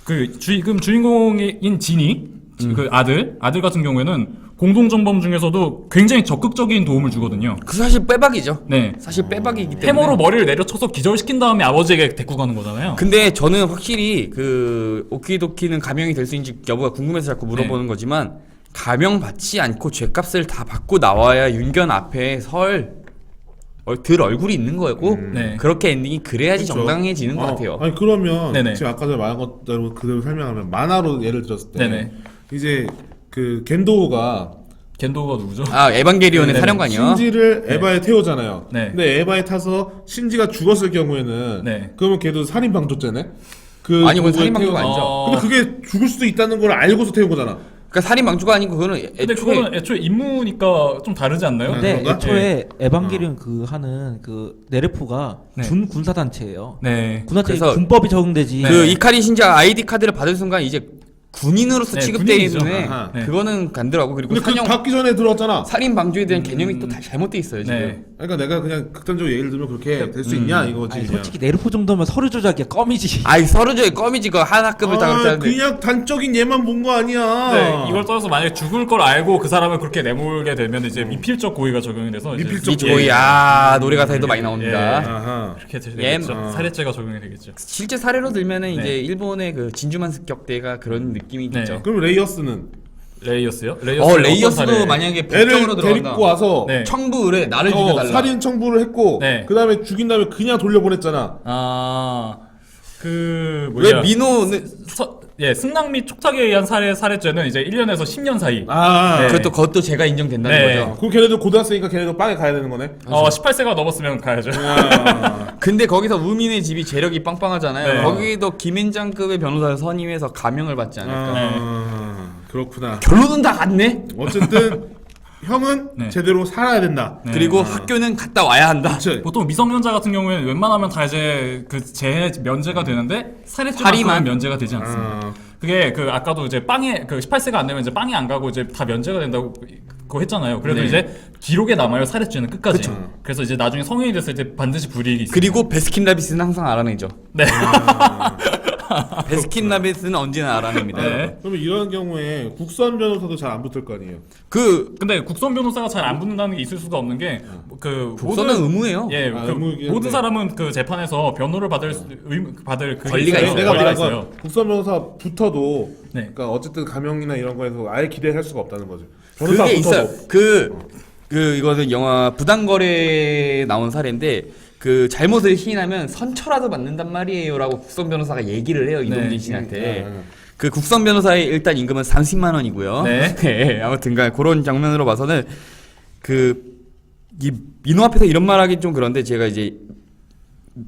그 지금 주인공인 진이 그 아들 같은 경우에는 공동정범 중에서도 굉장히 적극적인 도움을 주거든요. 그 사실 빼박이죠. 네. 사실 빼박이기 때문에. 해머로 머리를 내려쳐서 기절시킨 다음에 아버지에게 데리고 가는 거잖아요. 근데 저는 확실히 그 오키도키는 감형이 될 수 있는지 여부가 궁금해서 자꾸 물어보는 거지만 감형 받지 않고 죄값을 다 받고 나와야 윤견 앞에 들 얼굴이 있는 거고 네. 그렇게 엔딩이 그래야지 그렇죠. 정당해지는 것 같아요. 아니 그러면 네네. 제가 아까 전에 말한 것대로 그대로 설명하면 만화로 예를 들었을 때 네네. 이제 그 겐도우가 누구죠? 에반게리온의 네네. 사령관이요. 신지를 에바에 태우잖아요. 네. 근데 에바에 타서 신지가 죽었을 경우에는 네. 그러면 걔도 살인 방조죄네. 아니, 그건 그거에 살인 방조가 태워- 아니죠. 근데 그게 죽을 수도 있다는 걸 알고서 태운 거잖아. 그러니까 살인 방조가 아니고 그거는 근데 그거는 애초에 임무니까 좀 다르지 않나요? 근데 그런가? 애초에 에반게리온 그 하는 그 네르프가 네. 준 군사 단체예요. 네. 군사단체 그래서 군법이 적용되지. 그 이카리 신자 아이디 카드를 받을 순간 이제 군인으로서 네, 취급되기 군인이죠. 때문에 아하. 네. 그거는 간더라고. 그리고 근데 그 산영 받기 전에 들어왔잖아. 살인 방조에 대한 개념이 또 다 잘못돼 있어요 지금. 네. 그러니까 내가 그냥 극단적으로 예를 들면 그렇게 될 수 있냐 이거지. 아니, 그냥. 솔직히 네르포 정도면 서류 조작이야 껌이지. 아이 서류조에 껌이지 그 하나급을 다 그렇게 하는데. 그냥 단적인 얘만 본 거 아니야. 네, 이걸 떠나서 만약에 죽을 걸 알고 그 사람을 그렇게 내몰게 되면 이제 미필적 고의가 적용이 돼서 이제 미필적 미치고이 노래 가사에도 많이 나옵니다. 아하. 그렇게 되겠죠. 예. 살해죄가 적용이 되겠죠. 실제 사례로 들면은 네. 이제 일본의 그 진주만 습격대가 그런 느낌이겠죠. 네. 그럼 레이어스는 레이어스요? 레이어스도 만약에 법정으로 애를 들어간다. 데리고 와서 네. 청부를 나를 죽여달라. 살인 청부를 했고 네. 그 다음에 죽인 다음에 그냥 돌려보냈잖아. 왜 민호는 승낙 및 촉탁에 의한 살해죄는 이제 1년에서 10년 사이. 아, 네. 그것도 제가 인정된다는 네. 거죠. 그럼 걔네도 고등학생이니까 걔네도 빵에 가야 되는 거네. 18세가 넘었으면 가야죠. 근데 거기서 우민의 집이 재력이 빵빵하잖아요. 네. 거기도 김앤장급의 변호사를 선임해서 감형을 받지 않을까. 그렇구나. 결론은 다 같네. 어쨌든 형은 네. 제대로 살아야 된다. 네. 그리고 학교는 갔다 와야 한다. 그치? 보통 미성년자 같은 경우에는 웬만하면 다 이제 그 재 면제가 되는데 살해죄만 살인만? 면제가 되지 않습니다. 그게 그 아까도 이제 빵에 그 18세가 안 되면 이제 빵이 안 가고 이제 다 면제가 된다고 그거 했잖아요. 그래도 네. 이제 기록에 남아요 살해죄는 끝까지. 그래서 이제 나중에 성인이 됐을 때 반드시 불이익이 있어요. 그리고 베스킨라빈스는 항상 알아내죠. 네. 베스킨라빈스는 언제나 알아냅니다. 네. 그러면 이런 경우에 국선 변호사도 잘 안 붙을 거 아니에요. 근데 국선 변호사가 잘 안 붙는다는 게 있을 수가 없는 게 그 국선은 의무예요. 예, 그 의무이긴 모든 한데. 사람은 그 재판에서 변호를 받을 그 권리가 있어요. 내가 말한 있어요. 건 국선 변호사 붙어도 네. 그러니까 어쨌든 감형이나 이런 거에서 아예 기대할 수가 없다는 거죠. 변호사 그게 붙어도. 있어요. 이거는 영화 부당거래에 나온 사례인데 그 잘못을 시인하면 선처라도 받는단 말이에요라고 국선 변호사가 얘기를 해요 이동진 씨한테. 그 국선 변호사의 일단 임금은 30만 원이고요. 네. 아무튼간 그런 장면으로 봐서는 이 민호 앞에서 이런 말하기 좀 그런데 제가 이제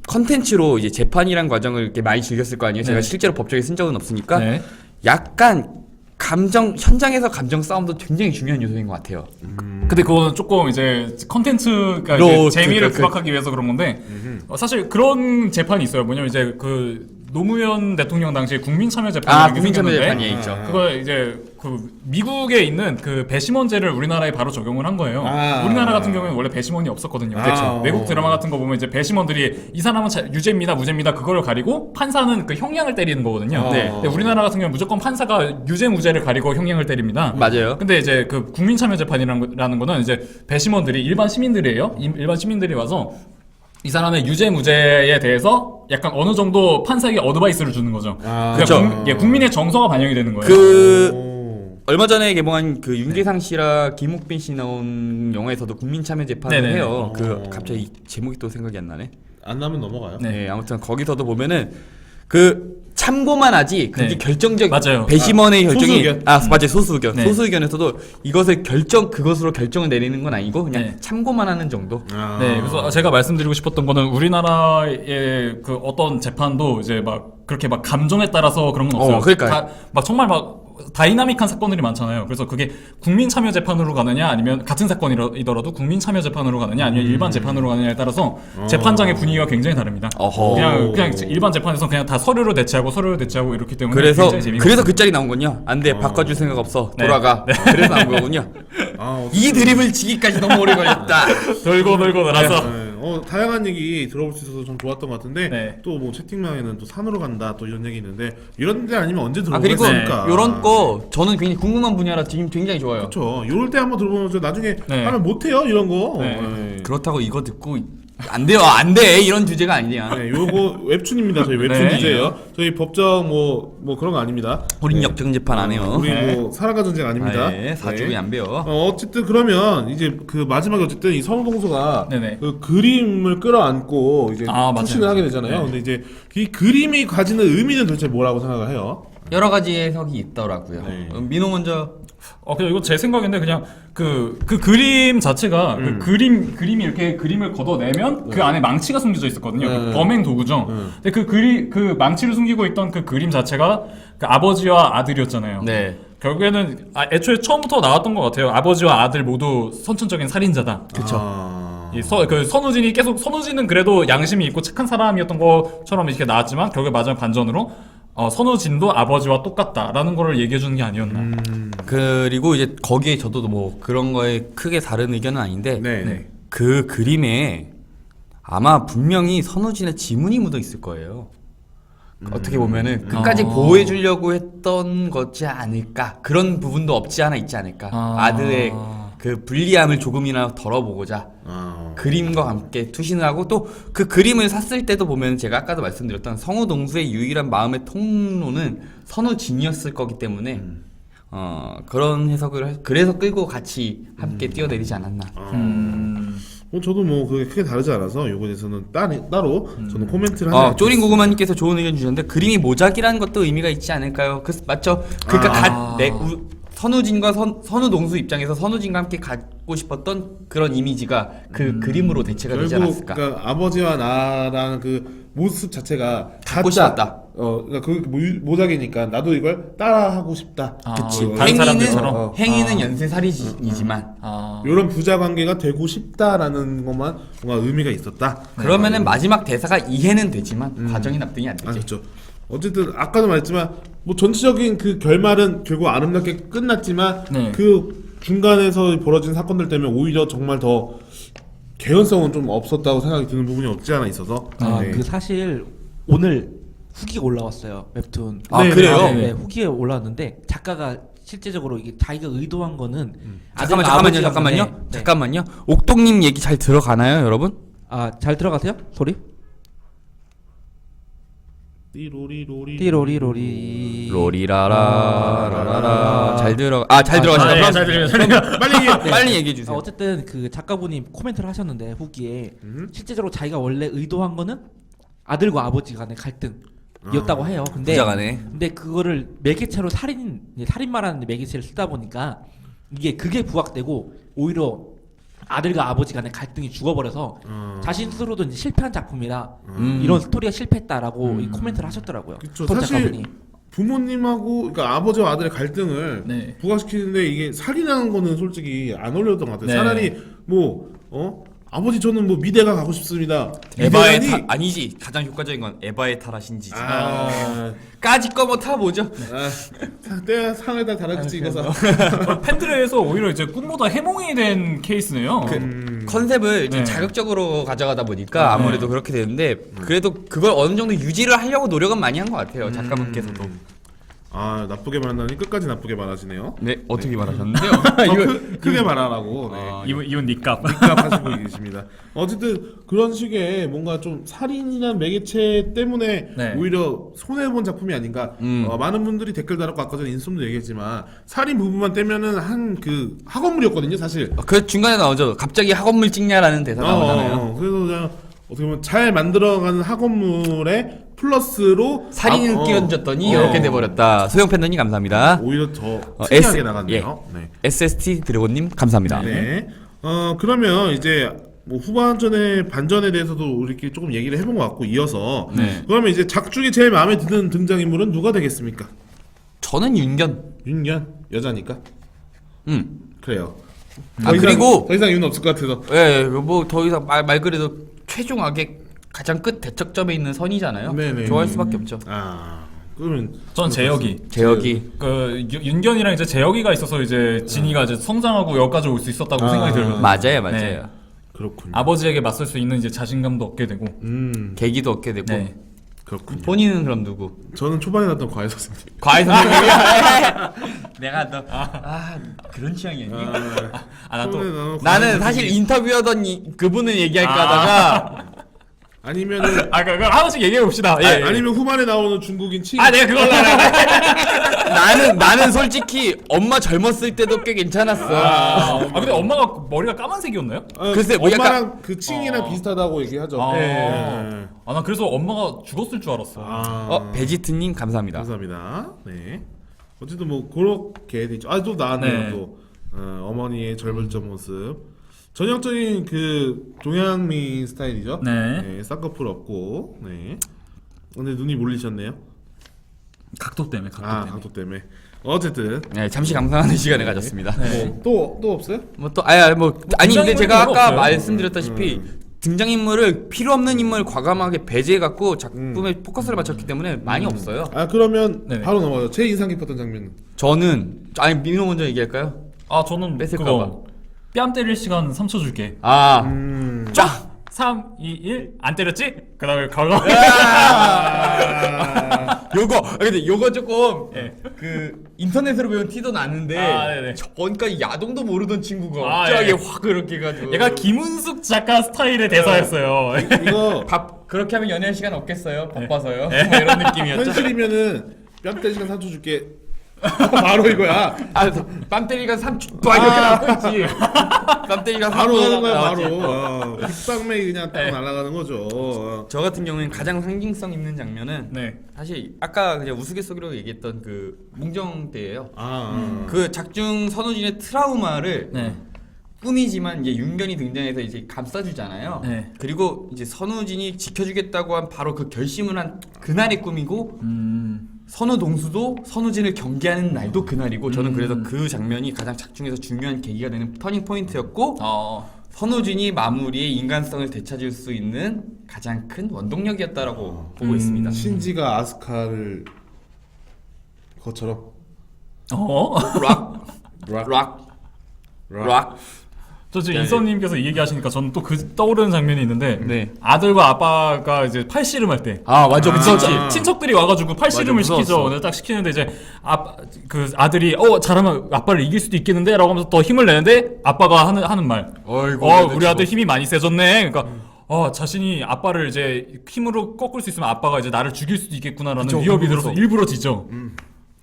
컨텐츠로 이제 재판이란 과정을 이렇게 많이 즐겼을 거 아니에요. 제가 네. 실제로 법정에 쓴 적은 없으니까 네. 약간 현장에서 감정 싸움도 굉장히 중요한 요소인 것 같아요. 근데 그거는 조금 이제 컨텐츠가 로, 이제 재미를 그- 부각하기 위해서 그런 건데 사실 그런 재판이 있어요. 뭐냐면 이제 그 노무현 대통령 당시에 국민참여재판이라는 게 국민참여 생겼는데 재판이 있죠. 그거 이제 그 미국에 있는 그 배심원제를 우리나라에 바로 적용을 한 거예요. 아. 우리나라 같은 경우에는 원래 배심원이 없었거든요. 그렇죠. 외국 드라마 같은 거 보면 이제 배심원들이 이 사람은 유죄입니다, 무죄입니다 그거를 가리고 판사는 그 형량을 때리는 거거든요. 네. 근데 우리나라 같은 경우는 무조건 판사가 유죄 무죄를 가리고 형량을 때립니다. 맞아요. 근데 이제 그 국민참여재판이라는 거는 이제 배심원들이 일반 시민들이에요. 일반 시민들이 와서 이 사람의 유죄 무죄에 대해서 약간 어느 정도 판사에게 어드바이스를 주는 거죠. 그쵸. 국민의 정서가 반영이 되는 거예요. 오. 얼마 전에 개봉한 그 윤계상 씨랑 김옥빈 씨 나온 영화에서도 국민참여 재판을 네네. 해요. 갑자기 제목이 또 생각이 안 나네. 안 나면 넘어가요. 네. 네, 아무튼 거기서도 보면은 참고만 하지 그게 네. 결정적 맞아요. 배심원의 결정이 소수 의견. 맞아요. 소수 의견. 네. 소수 의견에서도 그것으로 결정을 내리는 건 아니고 그냥 네. 참고만 하는 정도. 네, 그래서 제가 말씀드리고 싶었던 거는 우리나라의 그 어떤 재판도 이제 막 그렇게 막 감정에 따라서 그런 건 없어요. 그러니까요. 막 정말 막 다이나믹한 사건들이 많잖아요. 그래서 그게 국민 참여 재판으로 가느냐 아니면 같은 사건이더라도 국민 참여 재판으로 가느냐 아니면 일반 재판으로 가느냐에 따라서 재판장의 분위기가 굉장히 다릅니다. 어허. 그냥 일반 재판에서는 그냥 다 서류로 대체하고 이렇기 때문에 그래서 굉장히 재미가 그래서 그 짤이 나온군요. 안 돼. 바꿔줄 생각 없어. 네. 돌아가. 그래서 나온 거군요. 이 드립을 치기까지 너무 오래 걸렸다. 돌고 돌아서 네. 다양한 얘기 들어볼 수 있어서 좀 좋았던 것 같은데 네. 또 뭐 채팅방에는 또 산으로 간다 또 이런 얘기 있는데 이런 데 아니면 언제 그리고 들어보겠습니까? 요런 거 저는 굉장히 궁금한 분야라 지금 굉장히 좋아요. 그렇죠. 요럴 때 한번 들어보면 저 나중에 네. 하면 못해요 이런 거. 네. 네. 그렇다고 이거 듣고 안 돼요. 안 돼. 이런 주제가 아니야. 네, 요거 웹툰입니다. 저희 웹툰 네. 주제예요. 저희 법정 뭐 그런 거 아닙니다. 우린 역정 재판 안 해요. 우리 뭐 사랑과 전쟁 아닙니다. 네, 사주기 안 배워. 어쨌든 그러면 이제 그 마지막에 어쨌든 이 선우동서가 네네. 그 그림을 끌어안고 이제 맞아요. 출신을 하게 되잖아요. 네. 근데 이제 이 그림이 가지는 의미는 도대체 뭐라고 생각을 해요? 여러 가지 해석이 있더라고요. 네. 민호 먼저. 그냥 이거 제 생각인데 그냥 그 그림 자체가 그 그림이 이렇게 그림을 걷어내면 그 안에 망치가 숨겨져 있었거든요. 네. 그 범행 도구죠. 근데 그 망치를 숨기고 있던 그 그림 자체가 그 아버지와 아들이었잖아요. 네. 결국에는 애초에 처음부터 나왔던 것 같아요. 아버지와 아들 모두 선천적인 살인자다. 그쵸. 그 선우진은 그래도 양심이 있고 착한 사람이었던 것처럼 이렇게 나왔지만 결국에 마지막 반전으로 선우진도 아버지와 똑같다라는 거를 얘기해 주는 게 아니었나. 그리고 이제 거기에 저도 뭐 그런 거에 크게 다른 의견은 아닌데 네. 네. 그 그림에 아마 분명히 선우진의 지문이 묻어 있을 거예요. 어떻게 보면은 끝까지 보호해 주려고 했던 거지 않을까. 그런 부분도 없지 않아 있지 않을까. 아들의 그 불리함을 조금이나 덜어보고자 그림과 함께 투신을 하고 또 그 그림을 샀을 때도 보면 제가 아까도 말씀드렸던 성우 동수의 유일한 마음의 통로는 선우진이었을 거기 때문에 그런 해석을 그래서 끌고 같이 함께 뛰어내리지 않았나. 저도 뭐 그게 크게 다르지 않아서 요거에 대해서는 따로 저는 코멘트를 하지 쪼린 고구마님께서 좋은 의견 주셨는데 그림이 모작이라는 것도 의미가 있지 않을까요? 맞죠? 그러니까 선우진과 선우동수 입장에서 선우진과 함께 갖고 싶었던 그런 이미지가 그 그림으로 대체가 되지 않았을까? 그러니까 아버지와 나라는 그 모습 자체가 갖고 싶었다. 그러니까 그 모작이니까 나도 이걸 따라하고 싶다. 그치. 다른 사람들처럼. 행위는 연쇄살인이지만 이런 부자 관계가 되고 싶다라는 것만 뭔가 의미가 있었다. 그러면은 마지막 대사가 이해는 되지만 과정이 납득이 안 되지. 그렇죠. 어쨌든 아까도 말했지만 뭐 전체적인 그 결말은 결국 아름답게 끝났지만 네. 그 중간에서 벌어진 사건들 때문에 오히려 정말 더 개연성은 좀 없었다고 생각이 드는 부분이 없지 않아 있어서. 네. 그 사실 오늘 후기가 올라왔어요 웹툰. 아, 네, 그래요? 네, 후기에 올라왔는데 작가가 실제적으로 이게 자기가 의도한 거는 잠깐만요. 옥동님 얘기 잘 들어가나요, 여러분? 잘 들어가세요? 소리? 띠로리로리 로리라라라라라 잘 들어가시나? 잘 들리면 빨리 얘기해 주세요. 어쨌든 그 작가분이 코멘트를 하셨는데 후기에 실제적으로 자기가 원래 의도한 거는 아들과 아버지 간의 갈등이었다고 해요. 근데 그거를 매개체로 살인마라는 매개체를 쓰다 보니까 그게 부각되고 오히려 아들과 아버지 간의 갈등이 죽어버려서 자신 스스로도 이제 실패한 작품이라 이런 스토리가 실패했다라고 이 코멘트를 하셨더라고요. 그쵸. 그 사실 작가분이. 부모님하고 그러니까 아버지와 아들의 갈등을 네. 부각시키는데 이게 살인하는 거는 솔직히 안 어울렸던 것 같아요. 네. 차라리 아버지 저는 뭐 미대가 가고 싶습니다. 에바의 미대라니? 아니지. 가장 효과적인 건 에바의 탈하신지지. 아, 까짓 거 뭐 타보죠. 때 상에다 다락지 찍어서 팬들에서 오히려 이제 꿈보다 해몽이 된 케이스네요. 컨셉을 이제 네. 자극적으로 가져가다 보니까 아무래도 그렇게 되는데 그래도 그걸 어느 정도 유지를 하려고 노력은 많이 한 것 같아요. 작가분께서도. 나쁘게 말하니 끝까지 나쁘게 말하시네요. 네, 어떻게 말하셨는데요? 크게 말하라고. 네. 이분 니값. 하시고 계십니다. 어쨌든 그런 식의 뭔가 좀 살인이란 매개체 때문에 네. 오히려 손해본 작품이 아닌가. 많은 분들이 댓글 달았고 아까 전에 인스톰도 얘기했지만 살인 부분만 떼면은 한 그 학원물이었거든요, 사실. 그 중간에 나오죠. 갑자기 학원물 찍냐라는 대사 나오잖아요. 그래서 그냥 어떻게 보면 잘 만들어가는 학원물에 플러스로 살인을 끼얹었더니 이렇게 돼버렸다. 소영 팬더님 감사합니다. 오히려 더 특이하게 나갔네요. 네. SST 드래곤님 감사합니다. 네. 그러면 이제 뭐 후반전에 반전에 대해서도 우리끼리 조금 얘기를 해본 것 같고 이어서 그러면 이제 작중에 제일 마음에 드는 등장인물은 누가 되겠습니까? 저는 윤견. 윤년 여자니까. 그래요. 그리고 더 이상 이유는 없을 것 같아서. 예, 뭐 더 이상 말 그래도 최종 악의 가장 끝 대척점에 있는 선이잖아요. 네네. 좋아할 수밖에 없죠. 그러면 전 재혁이. 그 윤견이랑 이제 재혁이가 있어서 이제 진이가 이제 성장하고 여기까지 올 수 있었다고 생각이 들거든요. 맞아요. 네. 그렇군요. 아버지에게 맞설 수 있는 이제 자신감도 얻게 되고. 계기도 얻게 되고. 네. 그렇군요. 본인은 그럼 누구? 저는 초반에 났던 과외 선생님. 과외 선생님이야. 내가 너 그런 취향이었니? 나는 사실 인터뷰하던 그분을 얘기할까 하다가 아니면은 그럼 하나씩 얘기해 봅시다. 아니면 후반에 나오는 중국인 칭. 내가 그걸로 나는 솔직히 엄마 젊었을 때도 꽤 괜찮았어. 근데 엄마가 머리가 까만색이었나요? 글쎄, 뭐 엄마랑 약간- 그 칭이랑 비슷하다고 얘기하죠. 난 그래서 엄마가 죽었을 줄 알았어. 베지트님 감사합니다. 감사합니다. 네. 어쨌든 뭐 그렇게 되죠. 또 나왔네요. 네. 또 어머니의 절벌적 모습. 전형적인 그 동양민 스타일이죠. 네. 쌍꺼풀 없고. 네. 근데 눈이 몰리셨네요. 각도 때문에. 각도 때문에. 어쨌든 네, 잠시 감상하는 시간을 가졌습니다. 또 없어요? 아니 근데 제가 아까 없어요. 말씀드렸다시피 등장인물을 필요 없는 인물을 과감하게 배제해갖고 작품에 포커스를 맞췄기 때문에 많이 없어요. 아 그러면 네네. 바로 넘어가요. 제일 인상 깊었던 장면은. 저는 아니 민호 먼저 얘기할까요? 아 저는 뺏을까봐. 그거 뺨 때릴 시간 3초 줄게. 쫙 3, 2, 1 안 때렸지? 그 다음에 걸어. 요거 근데 요거 조금 예. 그 인터넷으로 배운 티도 나는데 네네. 저니까 야동도 모르던 친구가 아, 갑자기 예. 확 그렇게 해가지고 얘가 김은숙 작가 스타일의 대사였어요. 이거 밥 그렇게 하면 연애할 시간 없겠어요? 바빠서요? 뭐 이런 느낌이었죠. 현실이면은 뺨 때릴 시간 3초 줄게. 바로 이거야. 뺨 때리가 3초 이렇게 나왔지. 뺨 때리가 바로 3초 하는 거야 나왔지. 바로. 빅방맥이 그냥 딱 날아가는 거죠. 저 같은 경우에는 가장 상징성 있는 장면은 네. 사실 아까 그냥 우스갯소리로 얘기했던 그 뭉정 때예요. 그 작중 선우진의 트라우마를 네. 꿈이지만 이제 윤견이 등장해서 이제 감싸주잖아요. 네. 그리고 이제 선우진이 지켜주겠다고 한 바로 그 결심을 한 그날의 꿈이고 선우 동수도 선우진을 경계하는 날도 그날이고 저는 그래서 그 장면이 가장 작중에서 중요한 계기가 되는 터닝 포인트였고 선우진이 마무리에 인간성을 되찾을 수 있는 가장 큰 원동력이었다라고 보고 있습니다. 신지가 아스카를 그것처럼 락, 락. 락, 락. 저 지금 인선님께서 이 얘기하시니까 저는 또 그 떠오르는 장면이 있는데 네. 아들과 아빠가 이제 팔씨름할 때 맞아, 친척들이 와가지고 팔씨름을 맞아, 시키죠. 무서웠어. 근데 딱 시키는데 이제 그 아들이 잘하면 아빠를 이길 수도 있겠는데라고 하면서 더 힘을 내는데 아빠가 하는 말. 어이구, 우리 아들 힘이 많이 세졌네. 그러니까 자신이 아빠를 이제 힘으로 꺾을 수 있으면 아빠가 이제 나를 죽일 수도 있겠구나라는 그쵸, 위협이 그거 들어서 일부러 지죠.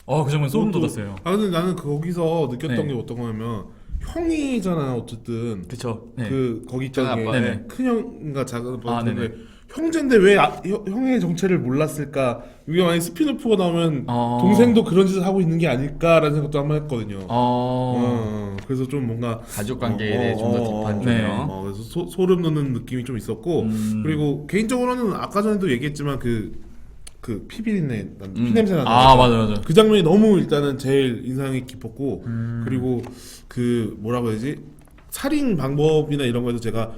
그 장면 소름 그것도- 돋았어요. 근데 나는 거기서 느꼈던 네. 게 어떤 거냐면 형이잖아 어쨌든. 그쵸. 네. 그 거기 있잖아. 작은 아빠. 네네. 큰 형인가 작은 아빠. 네네. 형제인데 왜 형의 정체를 몰랐을까? 이게 만약 스피노프가 나오면 어. 동생도 그런 짓을 하고 있는 게 아닐까라는 생각도 한번 했거든요. 어. 그래서 좀 뭔가 가족 관계에 대해 좀 더 딥한 네. 쪽이요. 그래서 소름 돋는 느낌이 좀 있었고 그리고 개인적으로는 아까 전에도 얘기했지만 그 피비린내 피냄새 나는 맞아. 그 장면이 너무 일단은 제일 인상이 깊었고 그리고 그 뭐라고 해야지 살인 방법이나 이런 거에서 제가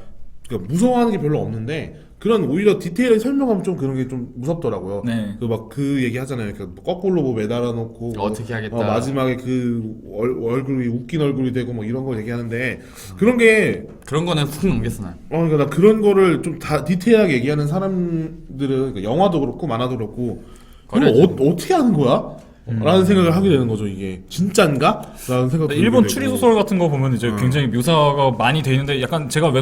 그러니까 무서워하는 게 별로 없는데 그런 오히려 디테일하게 설명하면 좀 그런 게 좀 무섭더라고요. 네. 그 막 그 얘기 하잖아요. 거꾸로 뭐 매달아 놓고 어떻게 하겠다. 마지막에 그 얼굴이 웃긴 얼굴이 되고 뭐 이런 거 얘기하는데 그런 게 그런 거는 훅 넘겼어 난. 그러니까 나 그런 거를 좀 다 디테일하게 얘기하는 사람들은 그러니까 영화도 그렇고 만화도 그렇고 그걸 어떻게 하는 거야? 라는 생각을 하게 되는 거죠. 이게 진짠가? 라는 생각도 일본 들게 추리 되고. 소설 같은 거 보면 이제 굉장히 묘사가 많이 돼 있는데 약간 제가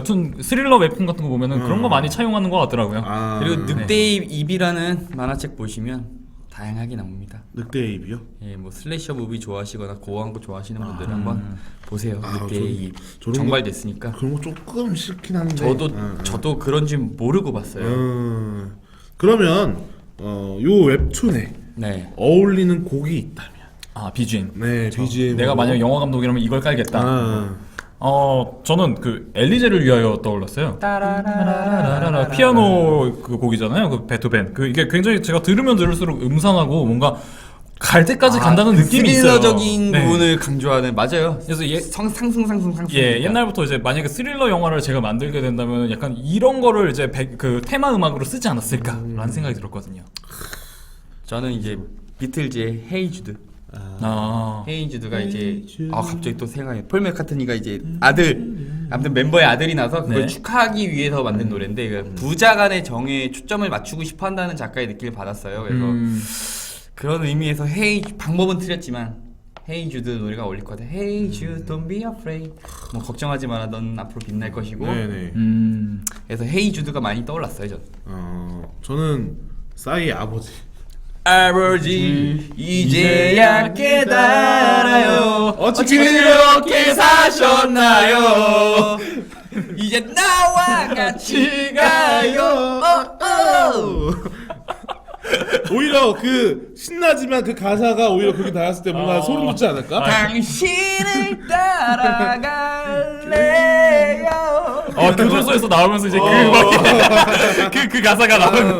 스릴러 웹툰 같은 거 보면은 그런 거 많이 차용하는 것 같더라고요. 그리고 늑대의 입이라는 만화책 보시면 다양하게 나옵니다. 늑대의 입이요? 예, 뭐 슬래셔 무비 좋아하시거나 고어한 거 좋아하시는 분들은 한번 보세요. 늑대의 입 저런 정발 거- 됐으니까. 그런 거 조금 싫긴 한데 저도 그런 줄 모르고 봤어요. 그러면 요 웹툰에 네. 어울리는 곡이 있다면 BGM. 네 BGM 내가 만약 영화 감독이라면 이걸 깔겠다. 저는 그 엘리제를 위하여 떠올랐어요. 피아노 그 곡이잖아요. 그 베토벤. 이게 굉장히 제가 들으면 들을수록 음산하고 뭔가 갈 때까지 간다는 느낌이 있어요. 스릴러적인 네. 부분을 강조하는 맞아요. 그래서 상승. 옛날부터 이제 만약에 스릴러 영화를 제가 만들게 된다면 약간 이런 거를 이제 그 테마 음악으로 쓰지 않았을까라는 생각이 들었거든요. 저는 이제 비틀즈의 헤이 주드. 헤이 주드가 이제 갑자기 또 생각해. 폴 맥카트니가 이제 아무튼 멤버의 아들이 나서 그걸 네. 축하하기 위해서 만든 노래인데 그 부자 간의 정에 초점을 맞추고 싶어 한다는 작가의 느낌을 받았어요. 그래서 그런 의미에서 헤이 방법은 틀렸지만 헤이 주드 노래가 어울릴 것 같아. 헤이 주드 don't be afraid. 뭐 걱정하지 마라. 넌 앞으로 빛날 것이고. 네네. 그래서 헤이 주드가 많이 떠올랐어요, 전. 저는 싸이의 아버지. 아버지 이제야 깨달아요. 어찌 그렇게 사셨나요? 이제 나와 같이 가요. 오히려 그 신나지만 그 가사가 오히려 그렇게 나왔을 때 뭔가 소름 돋지 않을까? 당신을 따라갈래요. 교도소에서 나오면서 이제 그 가사가 나오는.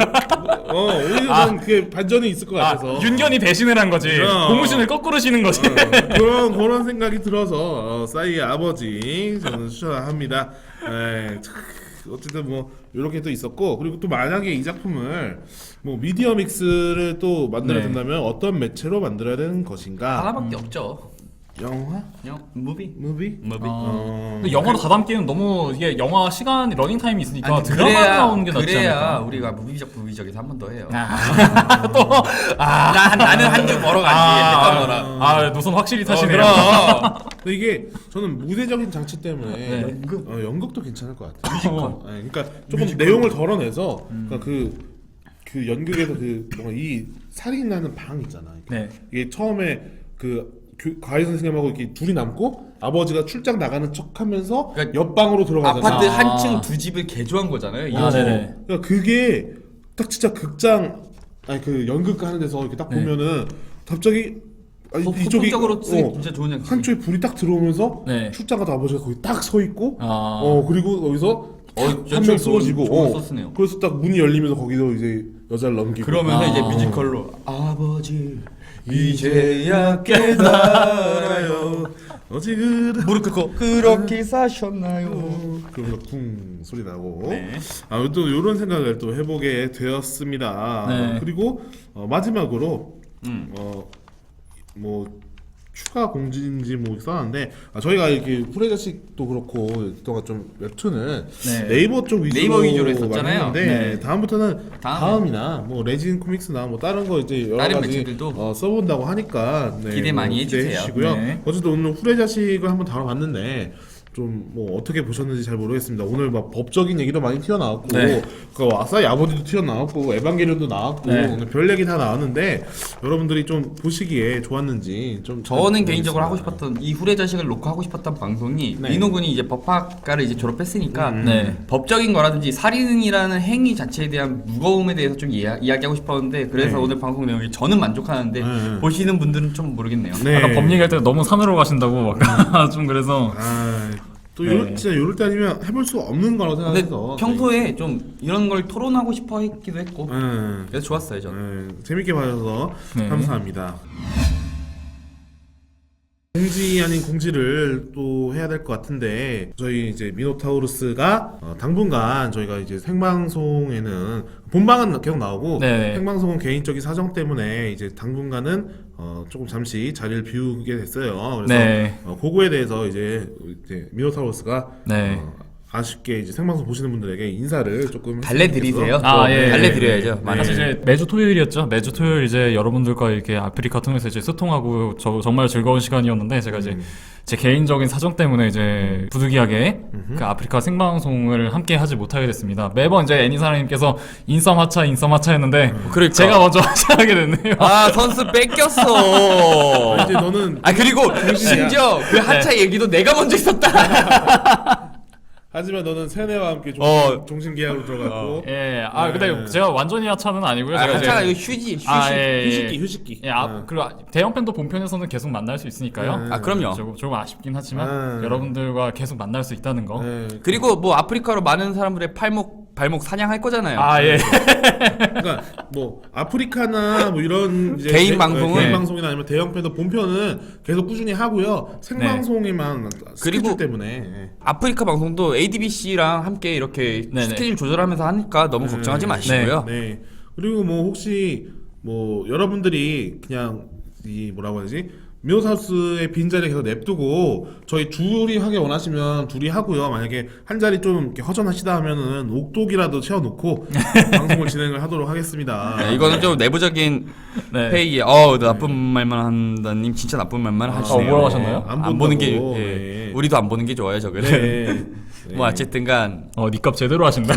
오히려 난 그게 반전이 있을 것 같아서. 윤견이 배신을 한 거지. 고무신을 거꾸로 신은 거지. 그런 생각이 들어서 싸이의 아버지 저는 추천합니다. 어쨌든 뭐 이렇게 또 있었고 그리고 또 만약에 이 작품을 뭐 미디어 믹스를 또 만들어야 네. 된다면 어떤 매체로 만들어야 되는 것인가? 하나밖에 없죠. 영화? 무비. 무비? 근데 영화로 다 담기는 너무 이게 영화 시간 러닝 타임이 있으니까 아니, 드라마 나오는 게 낫지 그래야 않을까? 우리가 무비적에서 한 번 더 해요. 아. 나는 한 주 벌어 가지. 노선 확실히 타시네요. 그럼. 근데 이게 저는 무대적인 장치 때문에 네. 연극도 괜찮을 것 같아요. 그러니까 조금 내용을 덜어내서 그러니까 그 연극에서 그 뭔가 이 살인 나는 방 있잖아. 네. 이게 처음에 그 과외 선생님하고 이렇게 둘이 남고 아버지가 출장 나가는 척하면서 그러니까 옆방으로 들어가잖아. 아파트 한 층 두 집을 개조한 거잖아요. 아, 네네. 그러니까 그게 딱 진짜 극장 아니 그 연극 하는 데서 이렇게 딱 네. 보면은 갑자기 아니, 폭풍적으로 쓰기 어, 진짜 좋은 장치. 한쪽에 불이 딱 들어오면서 네. 출장 가다 아버지가 거기 딱 서 있고 아. 그리고 거기서 한 명 연출 쓰러지고 좋은 소스네요. 그래서 딱 문이 열리면서 거기서 이제 여자를 넘기고 그러면서 이제 뮤지컬로 아버지 이제야 깨달아요. 어찌 그래 무릎 꿇고 그렇게 사셨나요? 그러면서 쿵 소리 나고 네. 또 이런 생각을 또 해보게 되었습니다. 네. 그리고 마지막으로 뭐 추가 공지인지 뭐 써놨는데 저희가 이렇게 후레자식도 그렇고 그동안 좀 웹툰을 네. 네이버 쪽 위주로 네이버 위주로 많이 했었잖아요. 했는데 네. 다음부터는 다음에. 다음이나 뭐 레진 코믹스나 뭐 다른 거 이제 여러 다른 가지 매체들도 써본다고 하니까 네, 기대 많이 해주세요. 해주시고요. 네. 어쨌든 오늘 후레자식을 한번 다뤄봤는데 좀 뭐 어떻게 보셨는지 잘 모르겠습니다. 오늘 막 법적인 얘기도 많이 튀어나왔고 네. 그 아싸이 아버지도 튀어나왔고 에반게리온도 나왔고 네. 오늘 별 얘기 다 나왔는데 여러분들이 좀 보시기에 좋았는지 좀 저는 개인적으로 하고 싶었던 이 후레자식을 놓고 하고 싶었던 방송이 네. 민호군이 이제 법학과를 이제 졸업했으니까 네. 법적인 거라든지 살인이라는 행위 자체에 대한 무거움에 대해서 좀 이야기하고 싶었는데 그래서 네. 오늘 방송 내용이 저는 만족하는데 네. 보시는 분들은 좀 모르겠네요. 네. 아까 법 얘기할 때 너무 산으로 가신다고 막 좀 그래서 또 네. 진짜 요럴 때 아니면 해볼 수가 없는 거라고 근데 생각해서 평소에 좀 이런 걸 토론하고 싶어 했기도 했고 네. 그래서 좋았어요 저는. 재밌게 봐주셔서 네. 감사합니다. 공지 아닌 공지를 또 해야 될 것 같은데 저희 이제 미노타우루스가 당분간 저희가 이제 생방송에는 본방은 계속 나오고 네네. 생방송은 개인적인 사정 때문에 이제 당분간은 조금 잠시 자리를 비우게 됐어요. 그래서 네. 그거에 대해서 이제 미노타우루스가 네. 아쉽게 이제 생방송 보시는 분들에게 인사를 조금 달래드리세요. 아, 예. 달래드려야죠. 네. 사실 이제 매주 토요일이었죠. 매주 토요일 이제 여러분들과 이렇게 아프리카 통해서 이제 소통하고 정말 즐거운 시간이었는데 제가 이제 제 개인적인 사정 때문에 이제 부득이하게 그 아프리카 생방송을 함께 하지 못하게 됐습니다. 매번 이제 애니사랑님께서 인썸하차 했는데 그러니까. 제가 먼저 하차하게 됐네요. 아 선수 뺏겼어. 이제 너는 아 그리고 심지어 그 하차 얘기도 내가 먼저 있었다. 하지만 너는 세네와 함께 종신 계약으로 들어갔고 예, 네. 근데 제가 완전히 하차는 아니고요. 제가 하차가 이제 이거 휴지. 휴식기. 예, 그리고 대형 팬도 본편에서는 계속 만날 수 있으니까요. 아 그럼요. 조금 아쉽긴 하지만 여러분들과 계속 만날 수 있다는 거. 네. 그리고 뭐 아프리카로 많은 사람들의 발목 사냥할 거잖아요. 아 예. 그러니까 뭐 아프리카나 뭐 이런 이제 개인 방송은 개인 방송이나 아니면 대형 팬도 본편은 계속 꾸준히 하고요. 생방송에만 스케줄 그리고 때문에 아프리카 방송도 ADBC랑 함께 이렇게 네네. 스케줄 조절하면서 하니까 너무 걱정하지 마시고요. 네. 그리고 뭐 혹시 뭐 여러분들이 그냥 이 뭐라고 해야 되지? 미노사우스의 빈자리 계속 냅두고 저희 둘이 하기 원하시면 둘이 하고요. 만약에 한 자리 좀 이렇게 허전하시다 하면은 옥독이라도 채워놓고 방송을 진행을 하도록 하겠습니다. 네, 이거는 좀 내부적인 네. 회의에 나쁜 말만 한다님 진짜 나쁜 말만 하시네요. 뭐라고 하셨나요? 안 보는 게 본다고. 예. 네. 우리도 안 보는 게 좋아요, 저거는. 네. 뭐 어쨌든간 니값 제대로 하신다.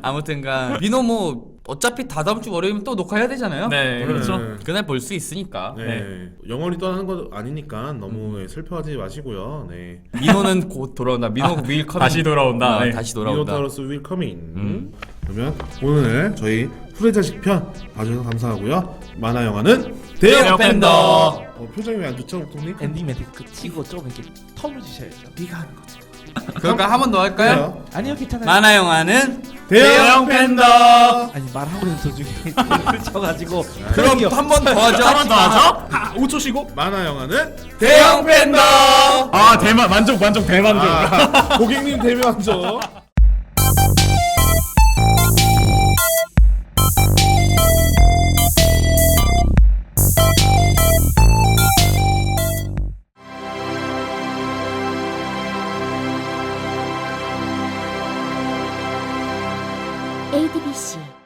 아무튼간 민호 뭐 어차피 다다음 주 월요일이면 또 녹화해야 되잖아요. 네, 그렇죠. 그날 볼 수 있으니까. 네. 영원히 떠나는 거 아니니까 너무 슬퍼하지 마시고요. 네. 민호는 곧 돌아온다. 민호 will come. 다시 돌아온다. 네. 다시 돌아온다. 미노타우루스 will come in. 그러면 오늘 저희 후레자식 편 봐주셔서 감사하고요. 만화 영화는 대형 팬더. 표정이 왜 안 좋죠, 옥동님? 엔딩 멘트 치고 좀 이렇게 텀을 주셔야죠. 네가 하는 거지. 그러니까 한 번 더 할까요? 아니요 괜찮아요. 만화 영화는 대형 팬더. 아니 말하고 있는 도중에 쳐가지고 그럼 한 번 더 하죠. 한 번 더 하죠? 5초 쉬고. 만화 영화는 대형 팬더. 대만 만족 대만족. 고객님 대면하죠. ADBC